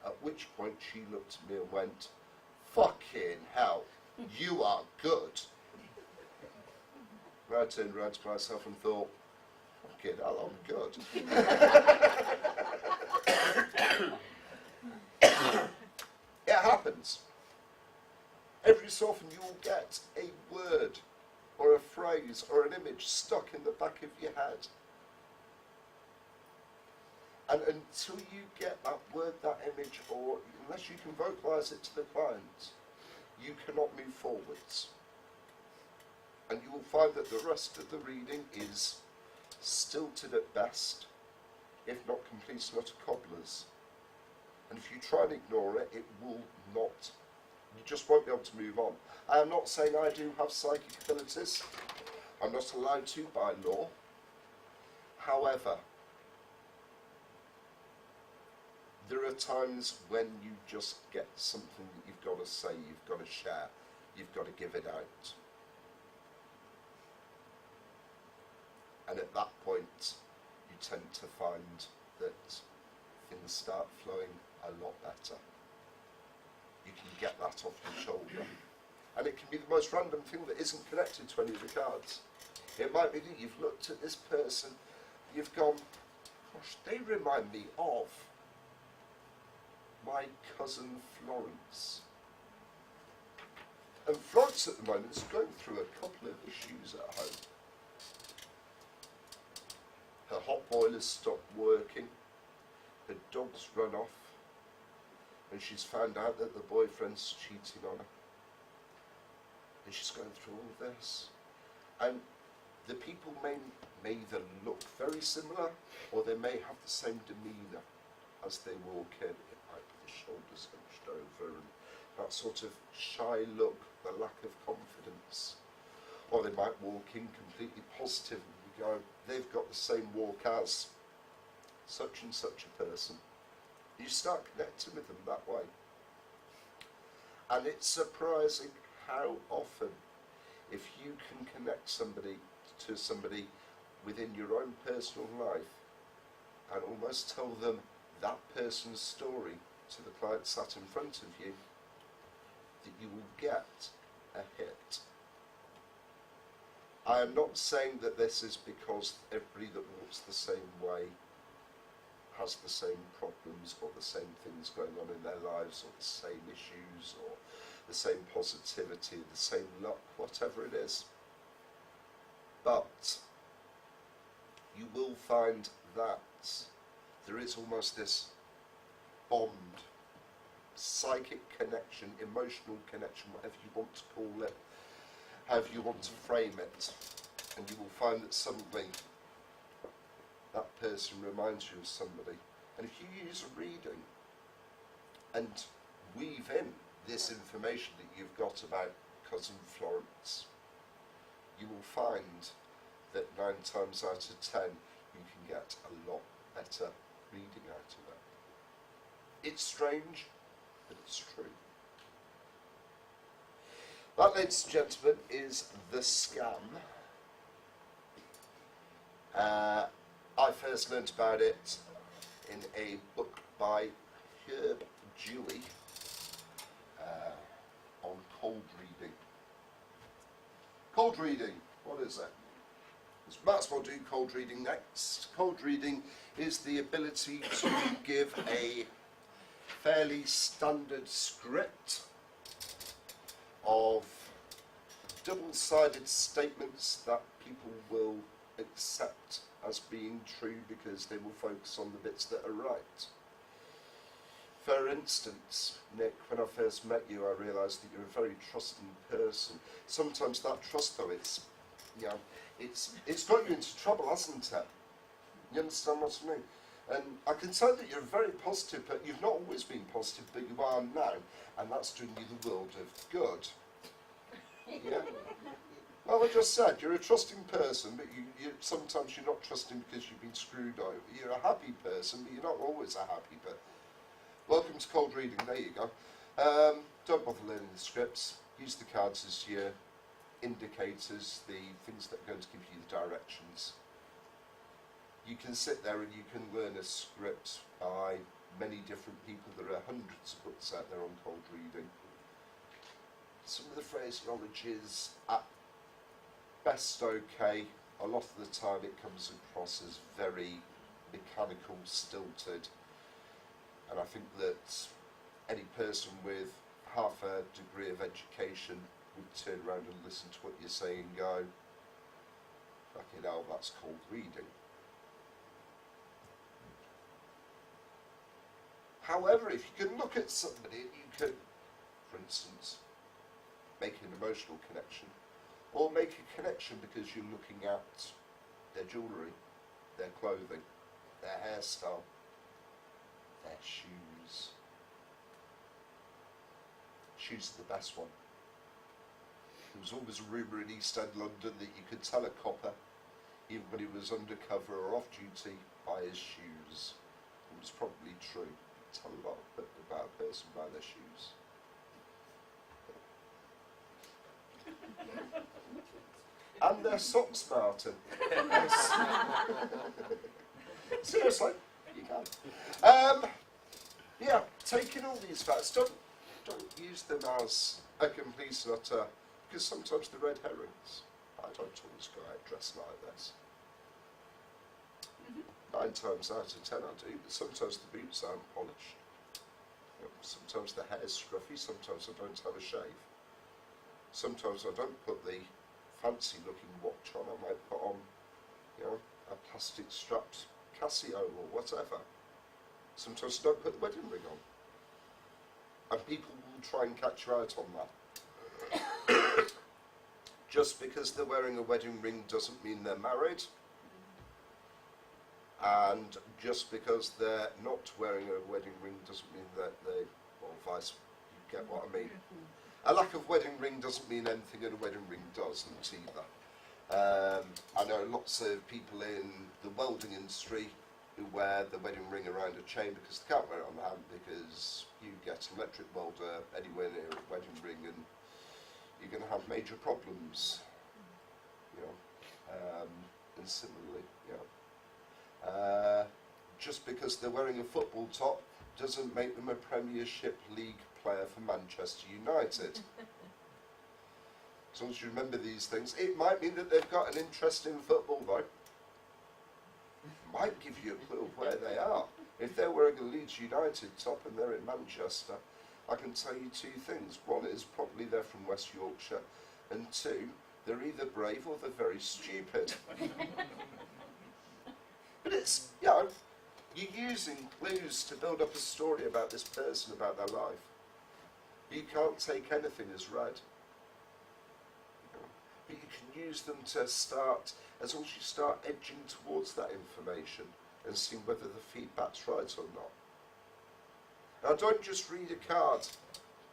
At which point she looked at me and went, fucking hell, you are good. And I turned around to myself and thought, fucking hell, I'm good. It happens. Every so often you will get a word or a phrase or an image stuck in the back of your head. And until you get that word, that image, or unless you can vocalise it to the client, you cannot move forwards. And you will find that the rest of the reading is stilted at best, if not complete and utter cobblers. And if you try and ignore it, it will not. You just won't be able to move on. I am not saying I do have psychic abilities. I'm not allowed to by law. However, there are times when you just get something that you've got to say, you've got to share, you've got to give it out. And at that point, you tend to find that things start flowing a lot better. You can get that off your shoulder. And it can be the most random thing that isn't connected to any of the cards. It might be that you've looked at this person, you've gone, gosh, they remind me of my cousin Florence. And Florence at the moment is going through a couple of issues at home. Her hot boiler's stopped working, her dog's run off, and she's found out that the boyfriend's cheating on her. And she's going through all of this. And the people may either look very similar, or they may have the same demeanour as they walk in. It might be the shoulders hunched over and that sort of shy look, the lack of confidence. Or they might walk in completely positive and you go, they've got the same walk as such and such a person. You start connecting with them that way. And it's surprising how often, if you can connect somebody to somebody within your own personal life and almost tell them that person's story to the client sat in front of you, that you will get a hit. I am not saying that this is because everybody that walks the same way has the same problems or the same things going on in their lives or the same issues or the same positivity, the same luck, whatever it is. But you will find that there is almost this bond, psychic connection, emotional connection, whatever you want to call it, however you want to frame it, and you will find that suddenly that person reminds you of somebody. And if you use a reading and weave in this information that you've got about Cousin Florence, you will find that 9 times out of 10 you can get a lot better reading out of it. It's strange, but it's true. That, ladies and gentlemen, is The Scam. I first learnt about it in a book by Herb Dewey on cold reading. Cold reading, what is it? Might as well do cold reading next. Cold reading is the ability to give a fairly standard script of double-sided statements that people will accept as being true because they will focus on the bits that are right. For instance, Nick, when I first met you, I realised that you're a very trusting person. Sometimes that trust, though, it's got you into trouble, hasn't it? You understand what I mean? And I can tell that you're very positive, but you've not always been positive, but you are now, and that's doing you the world of good. Yeah. Well, I just said, you're a trusting person, but sometimes you're not trusting because you've been screwed over. You're a happy person, but you're not always a happy person. Welcome to cold reading, there you go. Don't bother learning the scripts. Use the cards as your indicators, the things that are going to give you the directions. You can sit there and you can learn a script by many different people. There are hundreds of books out there on cold reading. Some of the phraseology is at best okay. A lot of the time it comes across as very mechanical, stilted, and I think that any person with half a degree of education would turn around and listen to what you're saying and go, fucking hell, that's cold reading. However, if you can look at somebody and you can, for instance, make an emotional connection, or make a connection because you're looking at their jewellery, their clothing, their hairstyle, their shoes. Shoes are the best one. There was always a rumour in East End London that you could tell a copper, even when he was undercover or off duty, by his shoes. It was probably true. You could tell a lot about a person by their shoes. And their socks, Martin. Seriously, you can. Yeah, taking all these facts, don't use them as a complete and utter, because sometimes they're red herrings. I don't always go out dressed like this. 9 times out of 10 I do, but sometimes the boots aren't polished. Sometimes the hair's scruffy, sometimes I don't have a shave. Sometimes I don't put the fancy looking watch on, I might put on, a plastic strapped Casio or whatever. Sometimes I don't put the wedding ring on. And people will try and catch you out on that. Just because they're wearing a wedding ring doesn't mean they're married. And just because they're not wearing a wedding ring doesn't mean that they, or vice, you get what I mean. A lack of wedding ring doesn't mean anything, and a wedding ring doesn't either. I know lots of people in the welding industry who wear the wedding ring around a chain because they can't wear it on the hand, because you get an electric welder anywhere near a wedding ring and you're going to have major problems. And similarly, just because they're wearing a football top doesn't make them a Premiership League player for Manchester United. As long as you remember these things, it might mean that they've got an interest in football though. Might give you a clue of where they are. If they're wearing a Leeds United top and they're in Manchester, I can tell you 2 things. One is probably they're from West Yorkshire, and 2, they're either brave or they're very stupid. it's, you know, you're using clues to build up a story about this person, about their life. You can't take anything as read. But you can use them to start, as long as you start edging towards that information and seeing whether the feedback's right or not. Now, don't just read a card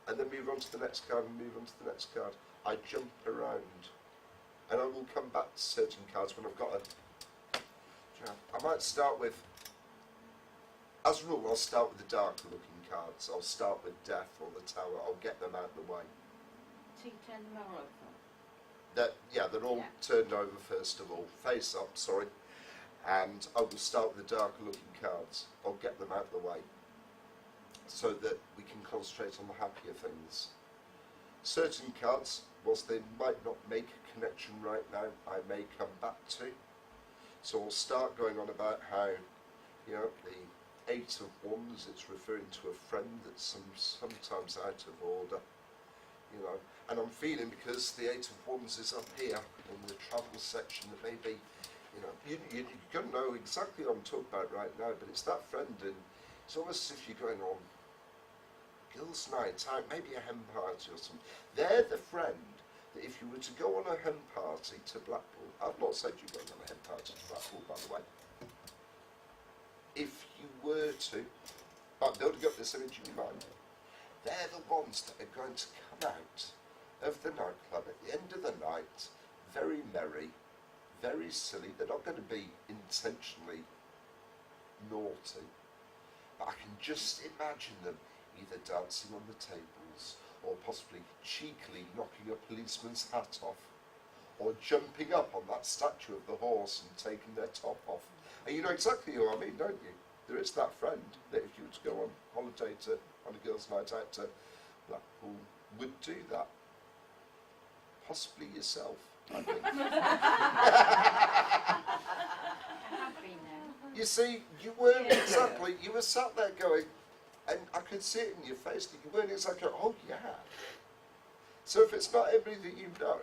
and then move on to the next card and move on to the next card. I jump around, and I will come back to certain cards when I've got a... I might start with, as a rule, I'll start with the darker looking cards. I'll start with Death or the Tower. I'll get them out of the way. So you turn them all over? They're all turned over first of all. Face up, sorry. And I will start with the darker looking cards. I'll get them out of the way so that we can concentrate on the happier things. Certain cards, whilst they might not make a connection right now, I may come back to. So I'll start going on about how, you know, the Eight of Wands, it's referring to a friend that's sometimes out of order, you know. And I'm feeling, because the Eight of Wands is up here in the travel section, that maybe, you know, you're going to know exactly what I'm talking about right now, but it's that friend, and it's almost as if you're going on girls' night out, maybe a hen party or something. They're the friend that if you were to go on a hen party to Blackpool, I've not said you're going on a hen party to Blackpool, by the way. If you were to, but building up this image in your mind, they're the ones that are going to come out of the nightclub at the end of the night, very merry, very silly. They're not going to be intentionally naughty, but I can just imagine them either dancing on the tables or possibly cheekily knocking a policeman's hat off, or jumping up on that statue of the horse and taking their top off. And you know exactly who I mean, don't you? There is that friend that if you were to go on holiday on a girls' night out to Blackpool would do that. Possibly yourself, I think. I have been there. You see, you weren't exactly, you were sat there going, and I could see it in your face, that you weren't exactly, oh yeah. So if it's not everybody that you know,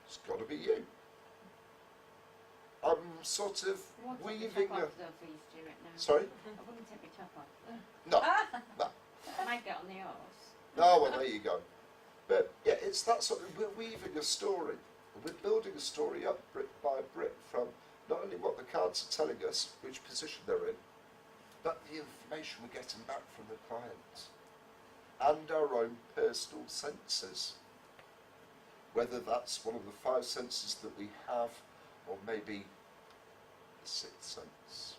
it's got to be you. I'm sort of weaving I won't take my top a... off though for you to do it now. Sorry? I wouldn't take my top off. No, no. I might get on the horse. Oh, well, there you go. But yeah, it's that sort of, we're weaving a story. We're building a story up brick by brick from not only what the cards are telling us, which position they're in, but the information we're getting back from the clients and our own personal senses. Whether that's one of the 5 senses that we have, or maybe the 6th sense,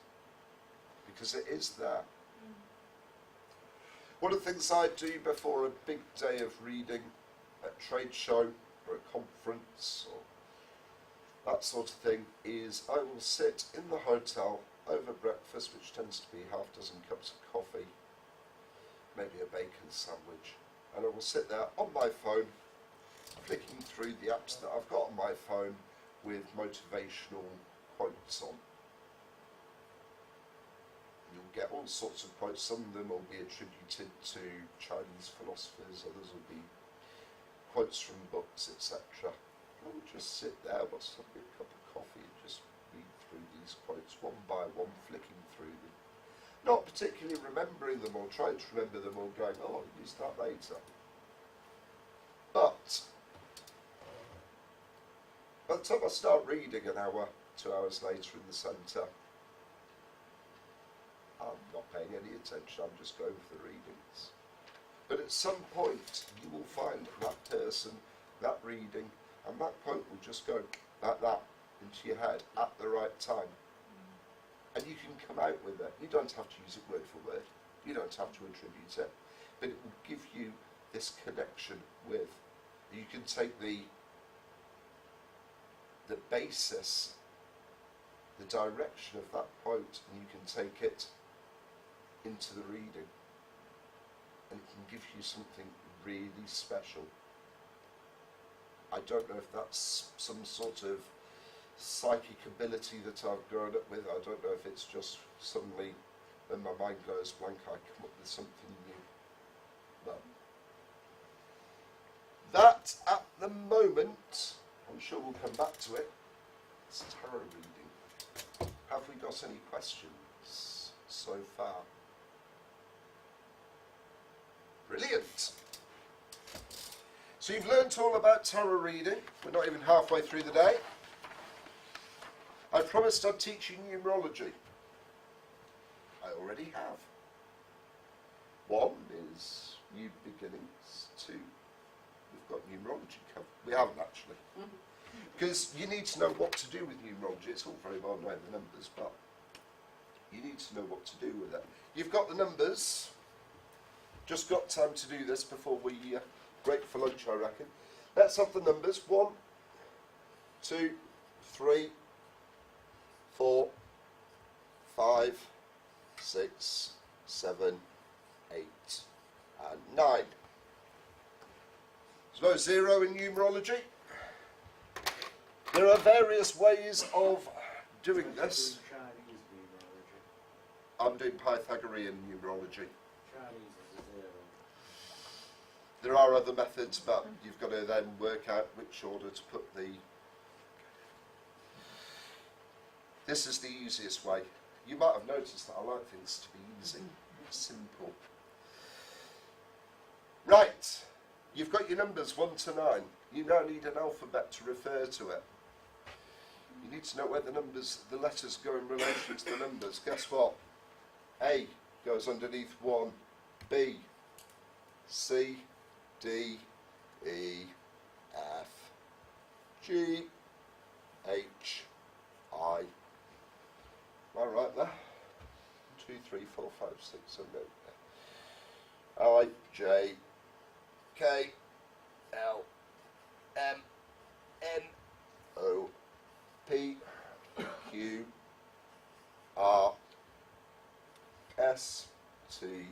because it is there. One of the things I do before a big day of reading, a trade show or a conference or that sort of thing, is I will sit in the hotel over breakfast, which tends to be half a dozen cups of coffee, maybe a bacon sandwich, and I will sit there on my phone, flicking through the apps that I've got on my phone with motivational quotes on. You'll get all sorts of quotes. Some of them will be attributed to Chinese philosophers, others will be quotes from books, etc. I will just sit there whilst having a cup of coffee and just read through these quotes one by one, flicking through them. Not particularly remembering them or trying to remember them or going, oh, I'll use that later. But by the time I start reading an hour, 2 hours later in the centre, I'm not paying any attention, I'm just going for the readings. But at some point you will find that person, that reading, and that quote will just go like that into your head at the right time. And you can come out with it. You don't have to use it word for word. You don't have to attribute it. But it will give you this connection with. You can take the basis, the direction of that quote, and you can take it into the reading. And it can give you something really special. I don't know if that's some sort of psychic ability that I've grown up with. I don't know if it's just suddenly, when my mind goes blank, I come up with something new. But that, at the moment, I'm sure we'll come back to it, it's tarot reading. Have we got any questions so far? Brilliant. So you've learnt all about tarot reading. We're not even halfway through the day. I promised I'd teach you numerology. I already have. 1 is new beginnings. 2, we've got numerology covered. We haven't actually. Because you need to know what to do with numerology. It's all very well knowing the numbers, but you need to know what to do with it. You've got the numbers. Just got time to do this before we break for lunch, I reckon. Let's have the numbers. 1, 2, 3, 4, 5, 6, 7, 8, and 9. There's no 0 in numerology. There are various ways of doing this. Chinese numerology. I'm doing Pythagorean numerology. Chinese is a 0. There are other methods, but you've got to then work out which order to put the... This is the easiest way. You might have noticed that I like things to be easy, simple. Right, you've got your numbers 1 to 9. You now need an alphabet to refer to it. You need to know where the letters go in relation to the numbers. Guess what? A goes underneath 1, B, C, D, E, F, G, H, I. Am I right there? 2, 3, 4, 5, 6, 7, 8. I, J, K, L, M, N, O, P, Q, R, S, T,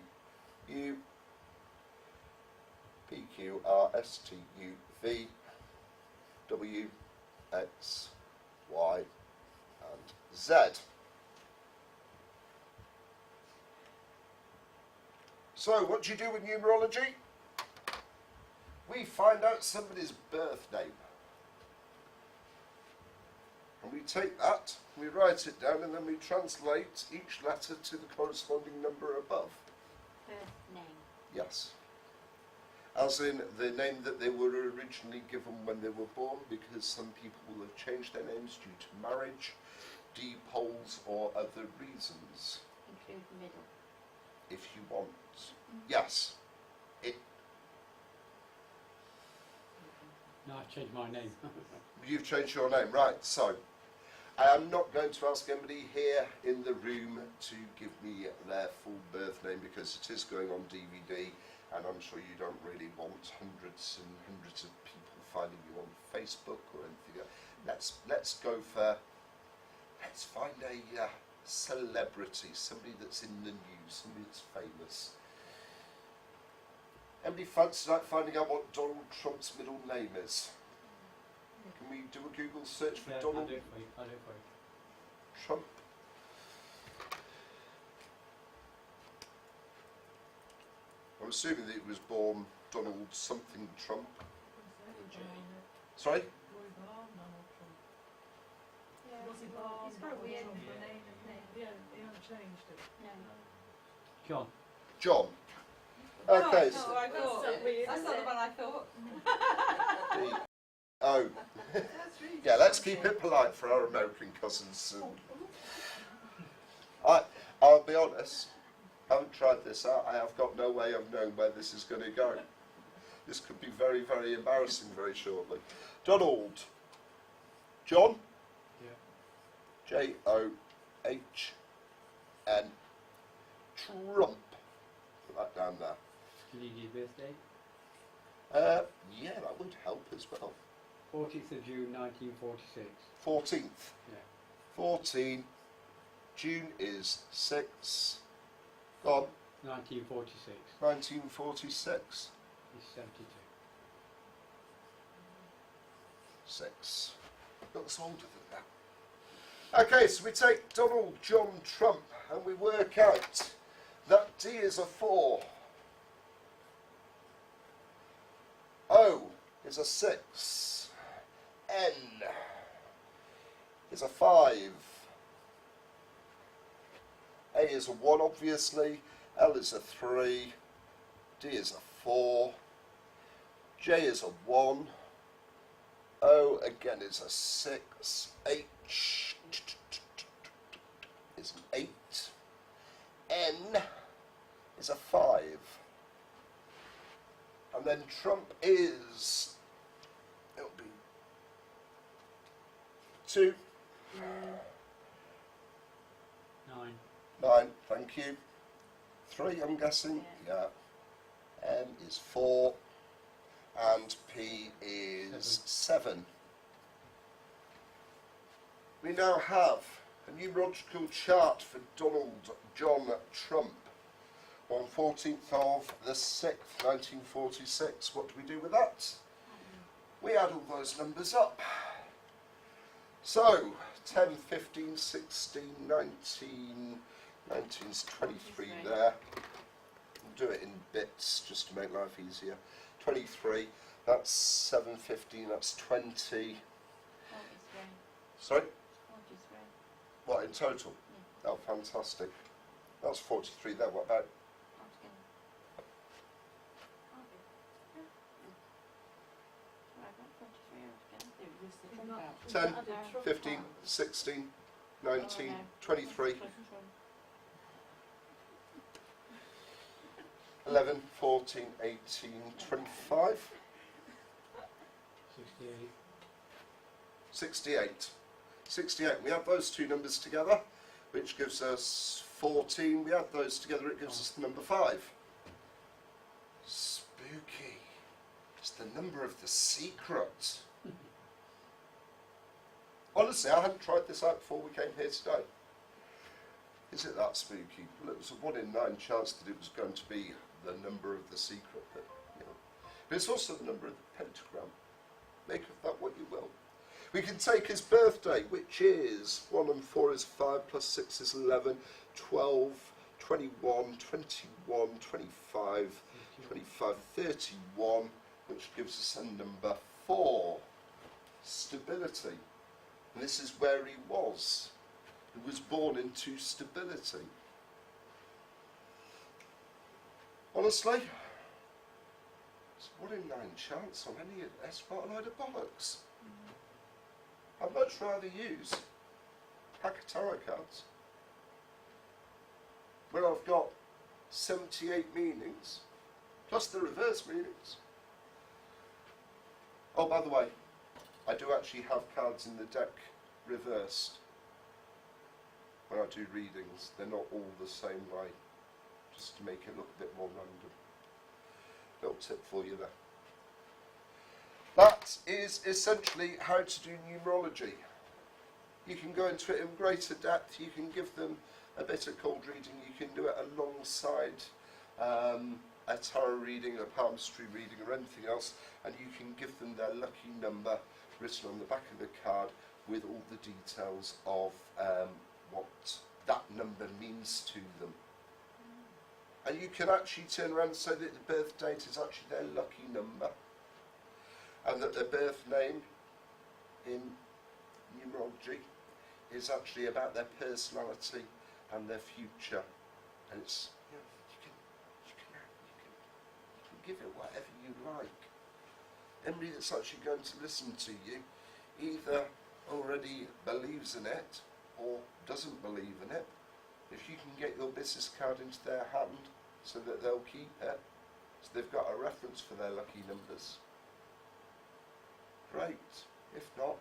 U, P, Q, R, S, T, U, V, W, X, Y, and Z. So, what do you do with numerology? We find out somebody's birth name. And we take that, we write it down, and then we translate each letter to the corresponding number above. Birth name. Yes. As in the name that they were originally given when they were born, because some people will have changed their names due to marriage, depoles, or other reasons. Include middle. If you want. Yes. No, I've changed my name. You've changed your name, right. So, I am not going to ask anybody here in the room to give me their full birth name because it is going on DVD, and I'm sure you don't really want hundreds and hundreds of people finding you on Facebook or anything else. Let's find a celebrity, somebody that's in the news, somebody that's famous. Anybody fancy like finding out what Donald Trump's middle name is? Can we do a Google search for Yeah, Donald I'll do it for you. Trump? I'm assuming that he was born Donald something Trump. Sorry? He's got a weird name. name. Yeah, he hasn't changed it. No. John. John. Okay, No, so I thought. That's so weird, That's isn't not the it? one I thought. Oh. Yeah, let's keep it polite for our American cousins. I'll be honest, I haven't tried this out. I have got no way of knowing where this is going to go. This could be very, very embarrassing very shortly. Donald. John? Yeah. John. Trump. Put that down there. Do you need your birthday? Yeah, that would help as well. 14th of June 1946. 14th. Yeah. 14. June is 6. Gone. 1946. 1946. He's 72. 6. Got us older than that. Okay, so we take Donald John Trump and we work out that D is a 4. O is a 6. N is a 5. A is a 1 obviously, L is a 3, D is a 4, J is a 1, O again is a 6, H is an 8, N is a 5, and then trump is, it'll be 2, 9. 9, thank you, 3 I'm guessing, yeah, M is 4, and P is 7. We now have a numerological chart for Donald John Trump on 14th of the 6th, 1946. What do we do with that? We add all those numbers up. So, 10, 15, 16, 19, 19's 23 there. We'll do it in bits just to make life easier. 23, that's 7, 15, that's 20. 43. Sorry? 43. What, in total? Yeah. Oh, fantastic. That's 43 there, what about? Altogether. Right, about 43 altogether. It's not- it's 10, not added trump 15, card. 16, 19, Oh, no. 23, 23. 11, 14, 18, 25, 68. 68. 68. We add those two numbers together, which gives us 14. We add those together, it gives us the number 5. Spooky. It's the number of the secret. Honestly, I hadn't tried this out before we came here today. Is it that spooky? Well, it was a 1 in 9 chance that it was going to be the number of the secret. But, you know. But it's also the number of the pentagram. Make of that what you will. We can take his birthday, which is 1 and 4 is 5, plus 6 is 11, 12, 21, 21, 25, 25, 31, which gives us a number 4. Stability. And this is where he was. He was born into stability. Honestly, it's 1 in 9 chance on any of this, what a load of bollocks. I'd much rather use pack of tarot cards where I've got 78 meanings, plus the reverse meanings. Oh, by the way, I do actually have cards in the deck reversed when I do readings. They're not all the same way, just to make it look a bit more random. Little tip for you there. That is essentially how to do numerology. You can go into it in greater depth, you can give them a bit of cold reading, you can do it alongside a tarot reading, a palmistry reading or anything else, and you can give them their lucky number written on the back of the card with all the details of what that number means to them. And you can actually turn around and say that the birth date is actually their lucky number, and that their birth name in numerology is actually about their personality and their future. And it's, you know, you can give it whatever you like. Anybody that's actually going to listen to you either already believes in it or doesn't believe in it. If you can get your business card into their hand so that they'll keep it, so they've got a reference for their lucky numbers, great. If not,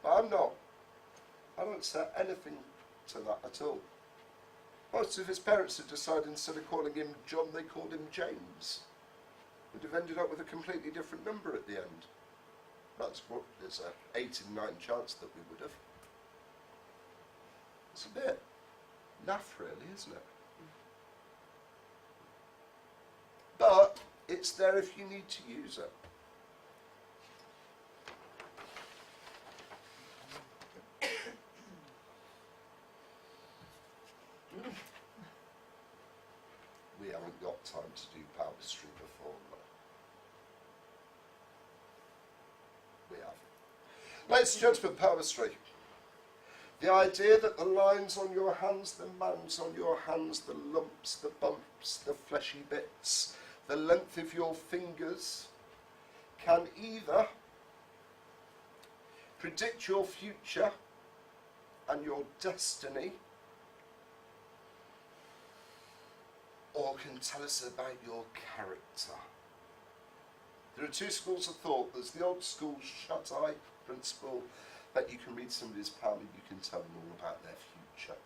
but I'm not. I don't say anything to that at all. Most of his parents had decided instead of calling him John, they called him James. Would have ended up with a completely different number at the end. That's what there's a 8 in 9 chance that we would have. It's a bit naff, really, isn't it? But it's there if you need to use it. We haven't got time to do palmistry before. We have. Ladies and gentlemen, palmistry. The idea that the lines on your hands, the mounds on your hands, the lumps, the bumps, the fleshy bits, the length of your fingers can either predict your future and your destiny, or can tell us about your character. There are two schools of thought. There's the old school shut-eye principle, that you can read somebody's palm and you can tell them all about their future.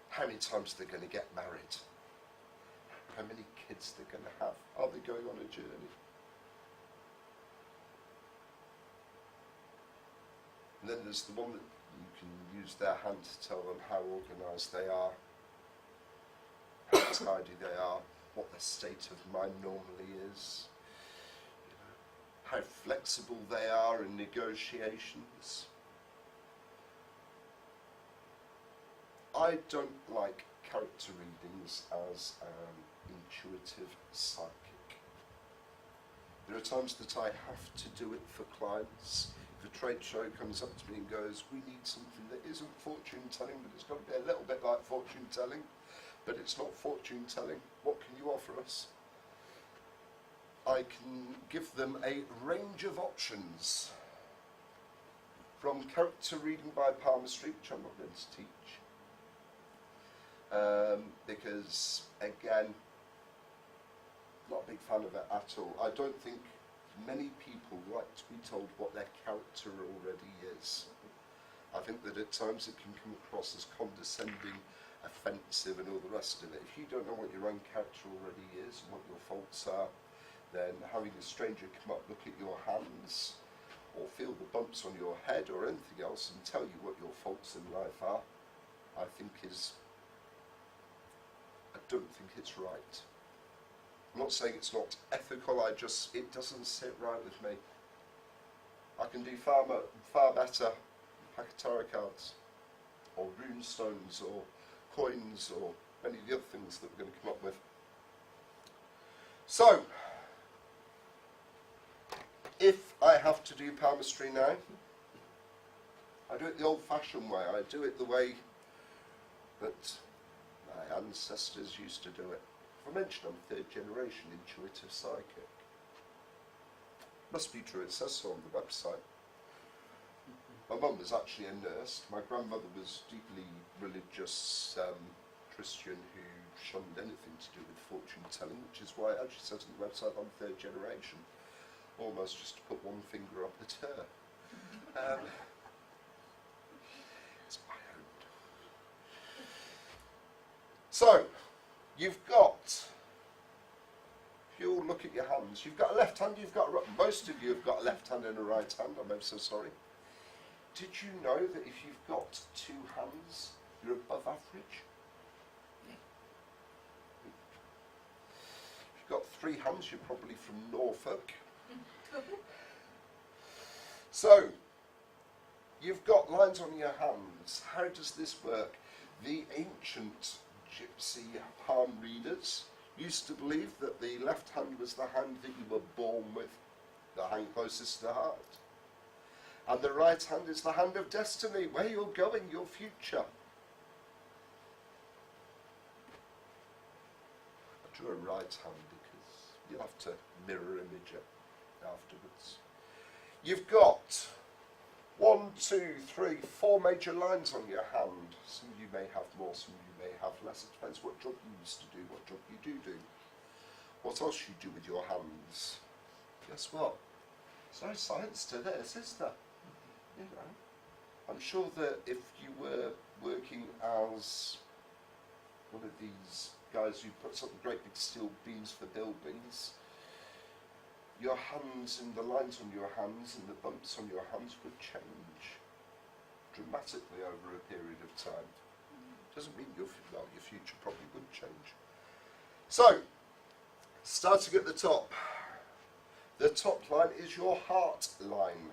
How many times they're going to get married. How many kids they're going to have. Are they going on a journey? And then there's the one that you can use their hand to tell them how organised they are, how tidy they are, what their state of mind normally is, how flexible they are in negotiations. I don't like character readings as an intuitive psychic. There are times that I have to do it for clients. If a trade show comes up to me and goes, we need something that isn't fortune telling, but it's got to be a little bit like fortune telling, but it's not fortune telling, what can you offer us? I can give them a range of options, from character reading by palmistry, which I'm not going to teach, because again, not a big fan of it at all. I don't think many people like to be told what their character already is. I think that at times it can come across as condescending, offensive and all the rest of it. If you don't know what your own character already is and what your faults are, then having a stranger come up, look at your hands, or feel the bumps on your head or anything else and tell you what your faults in life are, I don't think it's right. I'm not saying it's not ethical, it doesn't sit right with me. I can do far better pack of tarot cards, or rune stones, or coins, or many of the other things that we're going to come up with. So, if I have to do palmistry now, I do it the old-fashioned way. I do it the way that my ancestors used to do it. I mentioned I'm third generation intuitive psychic. Must be true, it says so on the website. My mum was actually a nurse. My grandmother was deeply religious Christian who shunned anything to do with fortune telling, which is why it actually says on the website I'm third generation. Almost just to put one finger up at her. It's my own. So, you've got, if you all look at your hands, you've got a left hand, you've got a right, most of you have got a left hand and a right hand, I'm ever so sorry. Did you know that if you've got two hands, you're above average? If you've got three hands, you're probably from Norfolk. So, you've got lines on your hands. How does this work? The ancient gypsy palm readers used to believe that the left hand was the hand that you were born with, the hand closest to the heart. And the right hand is the hand of destiny, where you're going, your future. I drew a right hand because you'll have to mirror image it afterwards. You've got 1, 2, 3, 4 major lines on your hand. Some of you may have more, some of you may have less. It depends what job you used to do, what job you do. What else you do with your hands? Guess what? There's no science to this, is there? You know, I'm sure that if you were working as one of these guys who puts up great big steel beams for buildings, your hands and the lines on your hands and the bumps on your hands would change dramatically over a period of time. Doesn't mean your future probably would change. So, starting at the top line is your heart line,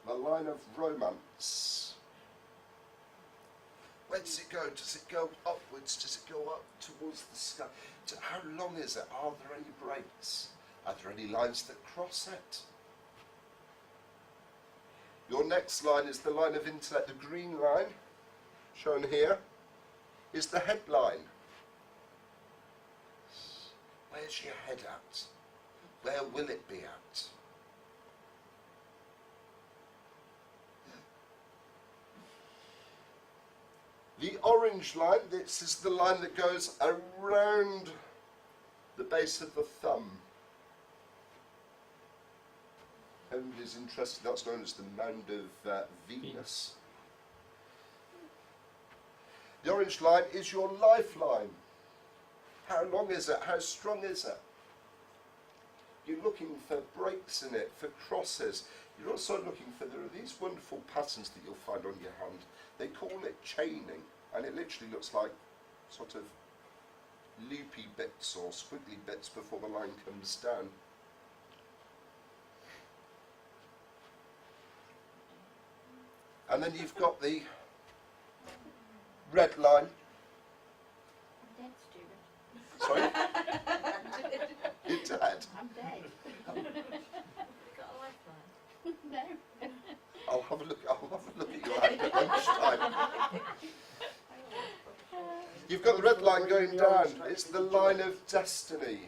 the line of romance. Where does it go? Does it go upwards? Does it go up towards the sky? How long is it? Are there any breaks? Are there any lines that cross it? Your Your next line is the line of intellect. The green line, shown here, is the headline. Where's your head at? Where will it be at? The orange line, this is the line that goes around the base of the thumb. Everybody's interested, that's known as the mound of Venus. The orange line is your lifeline. How long is it? How strong is it? You're looking for breaks in it, for crosses. You're also looking for, there are these wonderful patterns that you'll find on your hand. They call it chaining, and it literally looks like sort of loopy bits or squiggly bits before the line comes down. And then you've got the red line. I'm dead, Stuart. Sorry? You're dead. I'm dead. Got a lifeline. No. I'll have a look at your hand at lunchtime. You've got the red line going down. It's the line of destiny.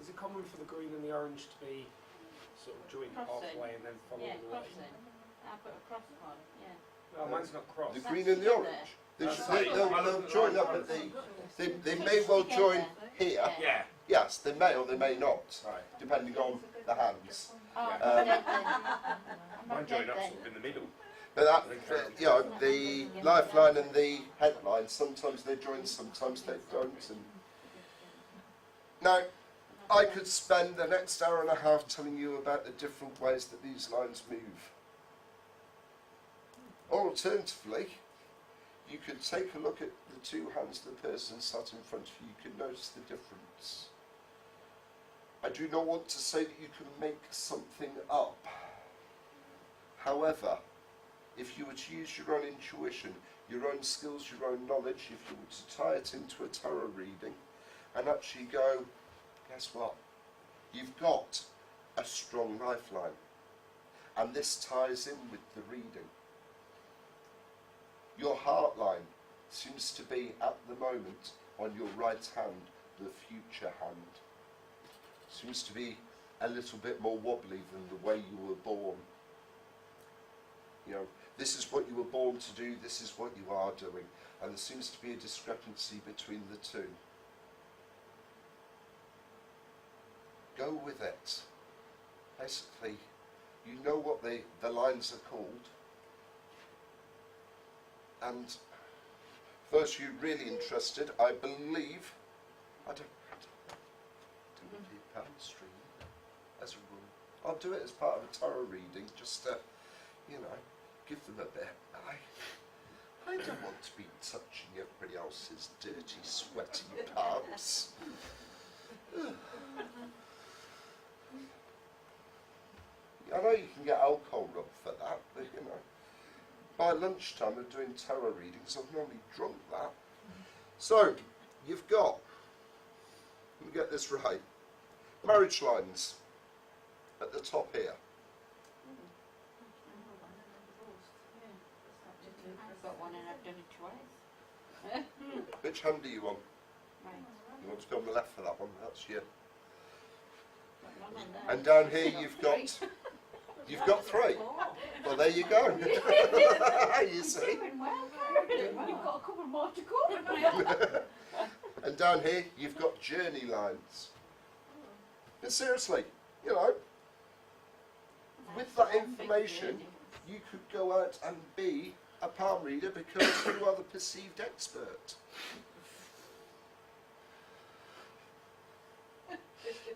Is it common for the green and the orange to be sort of joined Crossing. halfway and then follow Yeah, the way? crossing. I put a cross on, yeah. No, mine's not crossed. The That's green and the together. orange. That's They'll join up at they may well join here. Yeah. Yes, they may or they may not, Right. depending on the hands. Oh, Yeah. I'm dead then. I'm Mine not join dead up then. sort of in the middle. But the lifeline and the headline, sometimes they join, sometimes they don't. And now, I could spend the next hour and a half telling you about the different ways that these lines move. Or alternatively, you could take a look at the two hands of the person sat in front of you. You could notice the difference. I do not want to say that you can make something up. However, if you were to use your own intuition, your own skills, your own knowledge, if you were to tie it into a tarot reading and actually go, guess what? You've got a strong lifeline. And this ties in with the reading. Your heart line seems to be, at the moment, on your right hand, the future hand. Seems to be a little bit more wobbly than the way you were born. You know, this is what you were born to do, this is what you are doing. And there seems to be a discrepancy between the two. Go with it. Basically, you know what the lines are called. And those of you really interested, I believe, I don't do palm stream as a rule. I'll do it as part of a tarot reading, just to, you know, give them a bit. I don't want to be touching everybody else's dirty, sweaty palms. I know you can get alcohol rubbed for that, but you know, by lunchtime of doing tarot readings, I've normally drunk that. So, you've got, let me get this right, marriage lines at the top here. I've got one and I've done it twice. Which hand are you on? Right. You want to go on the left for that one, that's you. Got none in there. And down here you've got three. Well, there you go. You see. Doing well, Karen. You've got a couple more to go. And down here you've got journey lines. But seriously, you know, with that information, you could go out and be a palm reader because you are the perceived expert.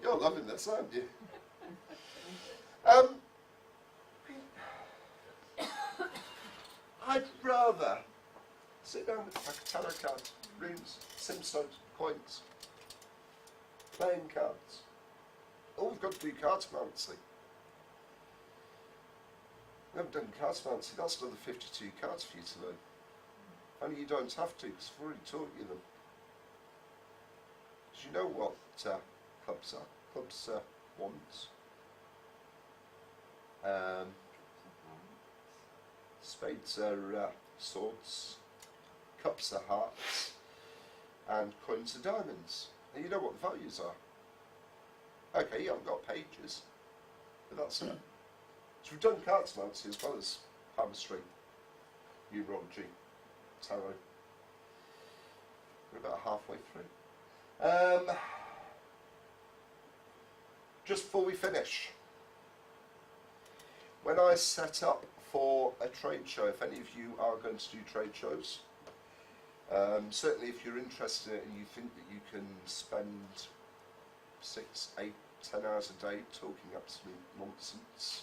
You're loving this, aren't you? I'd rather sit down with like a tarot card, runes, simstones, coins, playing cards. All we've got to do cartomancy. We haven't done cartomancy, that's another 52 cards for you to learn. Only you don't have to, because I've already taught you them. Do you know what clubs are? Clubs are wands. Spades are swords. Cups are hearts. And coins are diamonds. And you know what the values are. Okay, you haven't got pages, but that's it. So we've done cartomancy as well as palmistry, numerology, tarot. We're about halfway through. Just before we finish, when I set up for a trade show, if any of you are going to do trade shows, certainly if you're interested in it and you think that you can spend 6, 8, 10 hours a day talking absolute nonsense,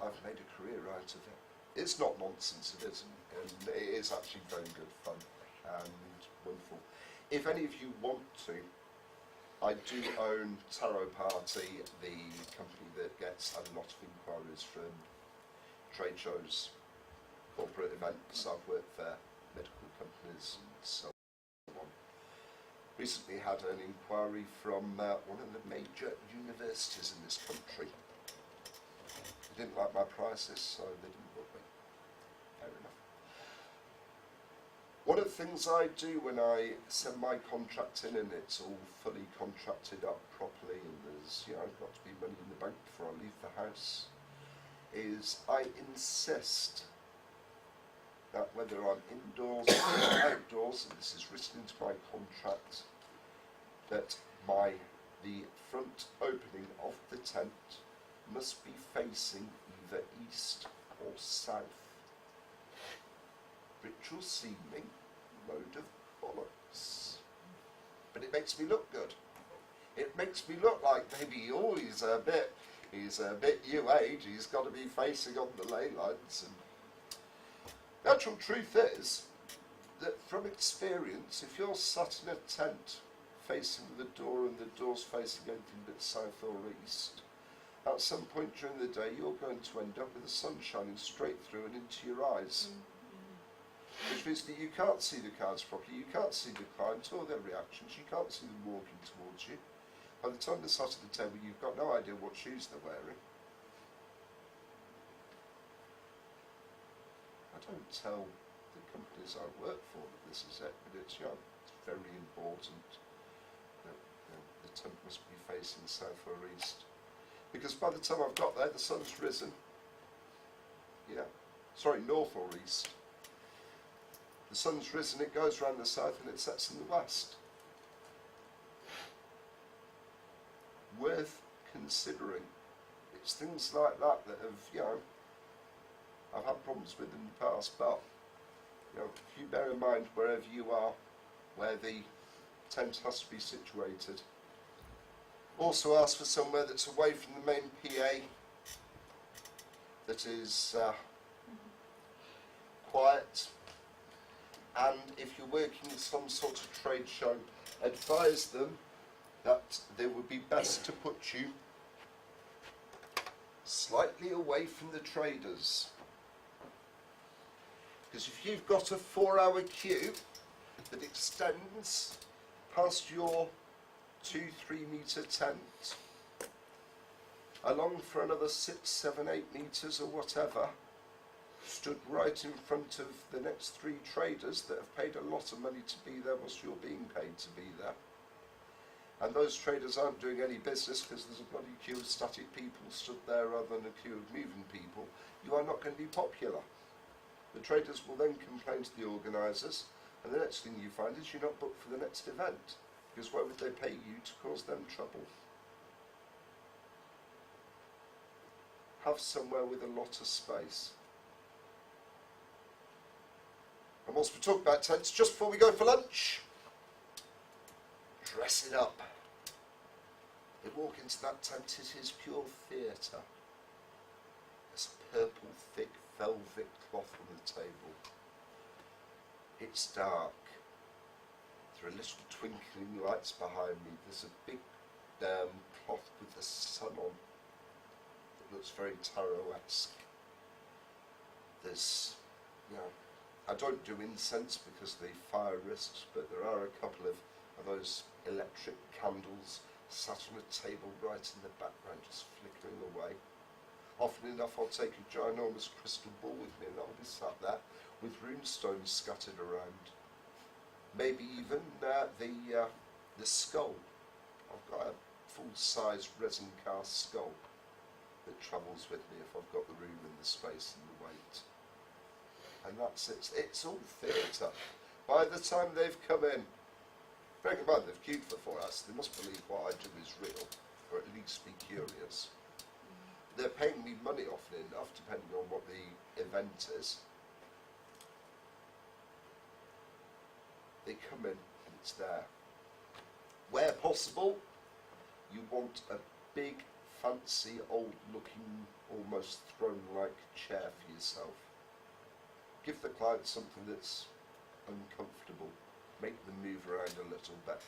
I've made a career out of it. It's not nonsense, it isn't, and it is actually very good fun and wonderful. If any of you want to, I do own Tarot Party, the company that gets a lot of inquiries from trade shows, corporate events. I've worked for medical companies and so on. Recently had an inquiry from one of the major universities in this country. They didn't like my prices, so they didn't book me. Fair enough. One of the things I do when I send my contract in and it's all fully contracted up properly and there's, got to be money in the bank before I leave the house, is I insist that whether I'm indoors or outdoors, and this is written into my contract, that the front opening of the tent must be facing either east or south. Ritual seeming, load of bollocks. But it makes me look good. It makes me look like maybe he's a bit new age, he's got to be facing on the ley lines. And the actual truth is that from experience, if you're sat in a tent facing the door and the door's facing anything but south or east, at some point during the day you're going to end up with the sun shining straight through and into your eyes. Which means that you can't see the cards properly, you can't see the clients or their reactions, you can't see them walking towards you. By the time they're sat at the table, you've got no idea what shoes they're wearing. I don't tell the companies I work for that this is it, but it's very important that the tent must be facing south or east. Because by the time I've got there, the sun's risen. North or east. The sun's risen, it goes round the south and it sets in the west. Worth considering. It's things like that have, I've had problems with in the past, but, if you bear in mind wherever you are, where the tent has to be situated. Also ask for somewhere that's away from the main PA, that is quiet, and if you're working some sort of trade show, advise them that they would be best to put you slightly away from the traders. Because if you've got a 4-hour queue that extends past your 2-3 metre tent, along for another 6, 7, 8 metres or whatever, stood right in front of the next 3 traders that have paid a lot of money to be there whilst you're being paid to be there. And those traders aren't doing any business because there's a bloody queue of static people stood there rather than a queue of moving people. You are not going to be popular. The traders will then complain to the organisers, and the next thing you find is you're not booked for the next event. Because why would they pay you to cause them trouble? Have somewhere with a lot of space. And whilst we talk about tents, just before we go for lunch, dress it up. You walk into that tent, it is pure theatre. There's a purple, thick velvet cloth on the table. It's dark. There are little twinkling lights behind me. There's a big cloth with the sun on. It looks very tarot-esque. There's, I don't do incense because of the fire risks, but there are a couple of those electric candles sat on a table right in the background, just flickering away. Often enough, I'll take a ginormous crystal ball with me and I'll be sat there with runestones scattered around. Maybe even the skull. I've got a full-size resin cast skull that travels with me if I've got the room and the space and the weight. And that's it. It's all theatre. By the time they've come in, bearing in mind they've queued for 4 hours, they must believe what I do is real, or at least be curious. They're paying me money often enough, depending on what the event is. They come in and it's there. Where possible, you want a big, fancy, old-looking, almost throne-like chair for yourself. Give the client something that's uncomfortable. Make them move around a little bit.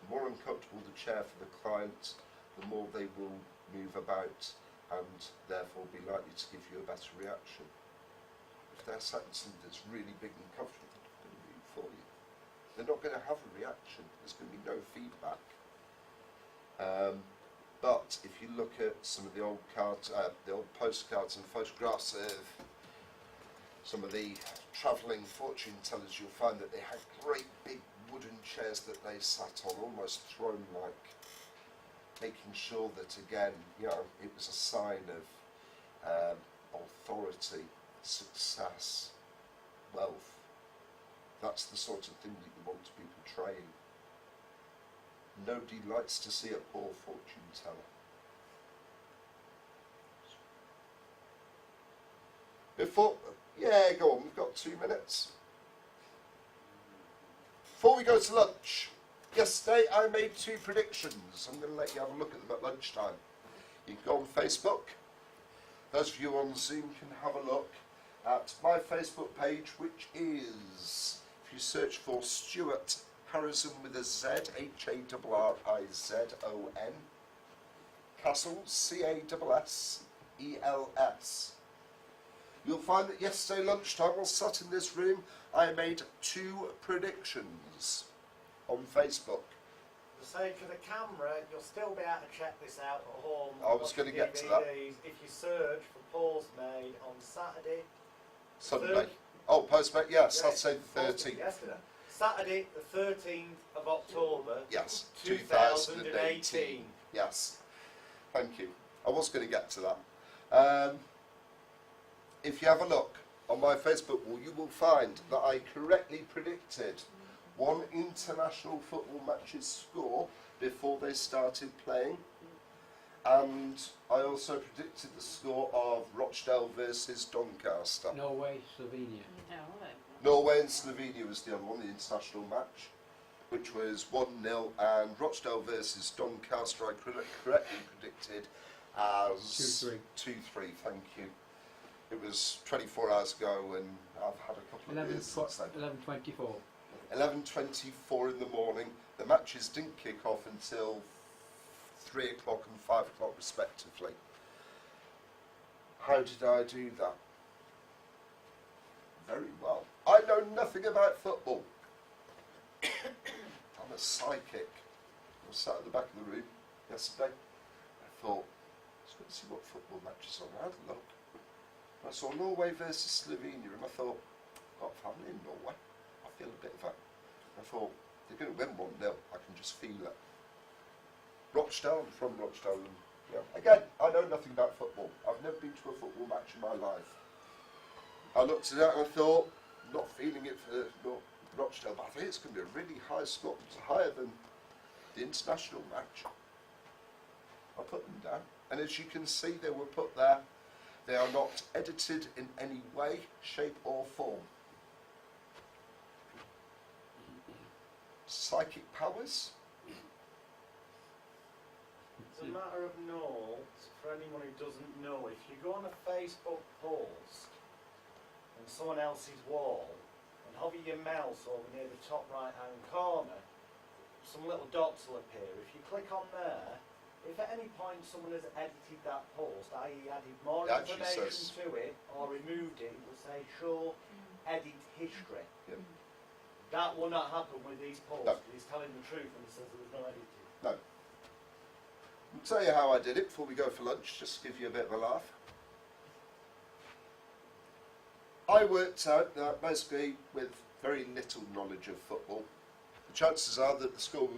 The more uncomfortable the chair for the client, the more they will move about and therefore be likely to give you a better reaction. If they're sat in something that's really big and comfortable, they're not going to move for you. They're not going to have a reaction. There's going to be no feedback. But if you look at some of the old cards, the old postcards and photographs of some of the travelling fortune tellers, you'll find that they had great big wooden chairs that they sat on, almost throne-like, making sure that, again, you know, it was a sign of authority, success, wealth. That's the sort of thing that you want to be portraying. Nobody likes to see a poor fortune teller. Go on, we've got 2 minutes. Before we go to lunch, yesterday I made 2 predictions. I'm going to let you have a look at them at lunchtime. You can go on Facebook. Those of you on Zoom can have a look at my Facebook page, which is, if you search for Stuart Harrison with a Z, Harrizon, Castle, Casses. You'll find that yesterday lunchtime, while sat in this room, I made 2 predictions on Facebook. For the sake of the camera, you'll still be able to check this out at home. I was going to get to that. If you search for Paul's Made on Saturday. Sunday. Oh, Postmate, yes, I'd say the 13th. Yesterday. Saturday, the 13th of October. Yes, 2018. Yes, thank you. I was going to get to that. If you have a look on my Facebook wall, you will find that I correctly predicted 1 international football match's score before they started playing, and I also predicted the score of Rochdale versus Doncaster. Norway, Slovenia. Norway and Slovenia was the other one, the international match, which was 1-0, and Rochdale versus Doncaster I correctly predicted as 2-3. Thank you. It was 24 hours ago, and I've had a couple of years since then. 11:24. 11:24 in the morning. The matches didn't kick off until 3 o'clock and 5 o'clock respectively. How did I do that? Very well. I know nothing about football. I'm a psychic. I was sat at the back of the room yesterday. I thought, let's go and see what football matches are. I had a look. I saw Norway versus Slovenia, and I thought, I've got family in Norway. I feel a bit of that. I thought, they're going to win 1-0. I can just feel it. Rochdale, I'm from Rochdale. And, yeah. Again, I know nothing about football. I've never been to a football match in my life. I looked at it and I thought, not feeling it for Rochdale, but I think it's going to be a really high score. It's higher than the international match. I put them down. And as you can see, they were put there. They are not edited in any way, shape or form. Psychic powers? It's a matter of note, for anyone who doesn't know, if you go on a Facebook post on someone else's wall and hover your mouse over near the top right hand corner, some little dots will appear. If you click on there, if at any point someone has edited that post, i.e. added more information to it or removed it, it will say show edit history. Yep. That will not happen with these polls. No. He's telling the truth when he says there was no editing. No. I'll tell you how I did it before we go for lunch, just to give you a bit of a laugh. I worked out that basically with very little knowledge of football, the chances are that the score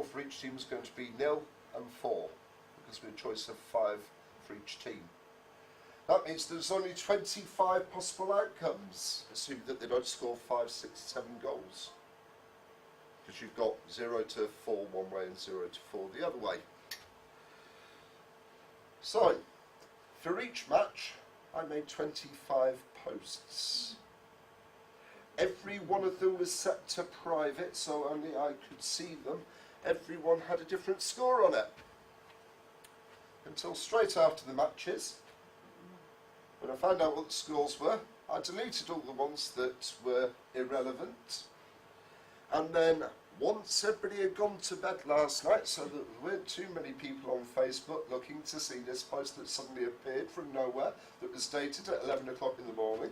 for each team was going to be 0 and 4, because we had a choice of 5 for each team. That means there's only 25 possible outcomes, assuming that they don't score 5, 6, 7 goals. Because you've got 0 to 4 one way and 0 to 4 the other way. So, for each match, I made 25 posts. Every one of them was set to private, so only I could see them. Everyone had a different score on it. Until straight after the matches, when I found out what the scores were, I deleted all the ones that were irrelevant. And then, once everybody had gone to bed last night, so that there weren't too many people on Facebook looking to see this post that suddenly appeared from nowhere, that was dated at 11 o'clock in the morning,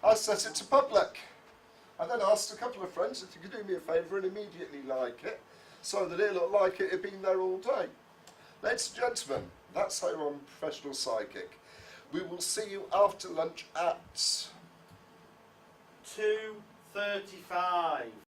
I set it to public. I then asked a couple of friends if you could do me a favour and immediately like it, so that it looked like it had been there all day. Ladies and gentlemen, that's how I'm a professional psychic. We will see you after lunch at 2:35.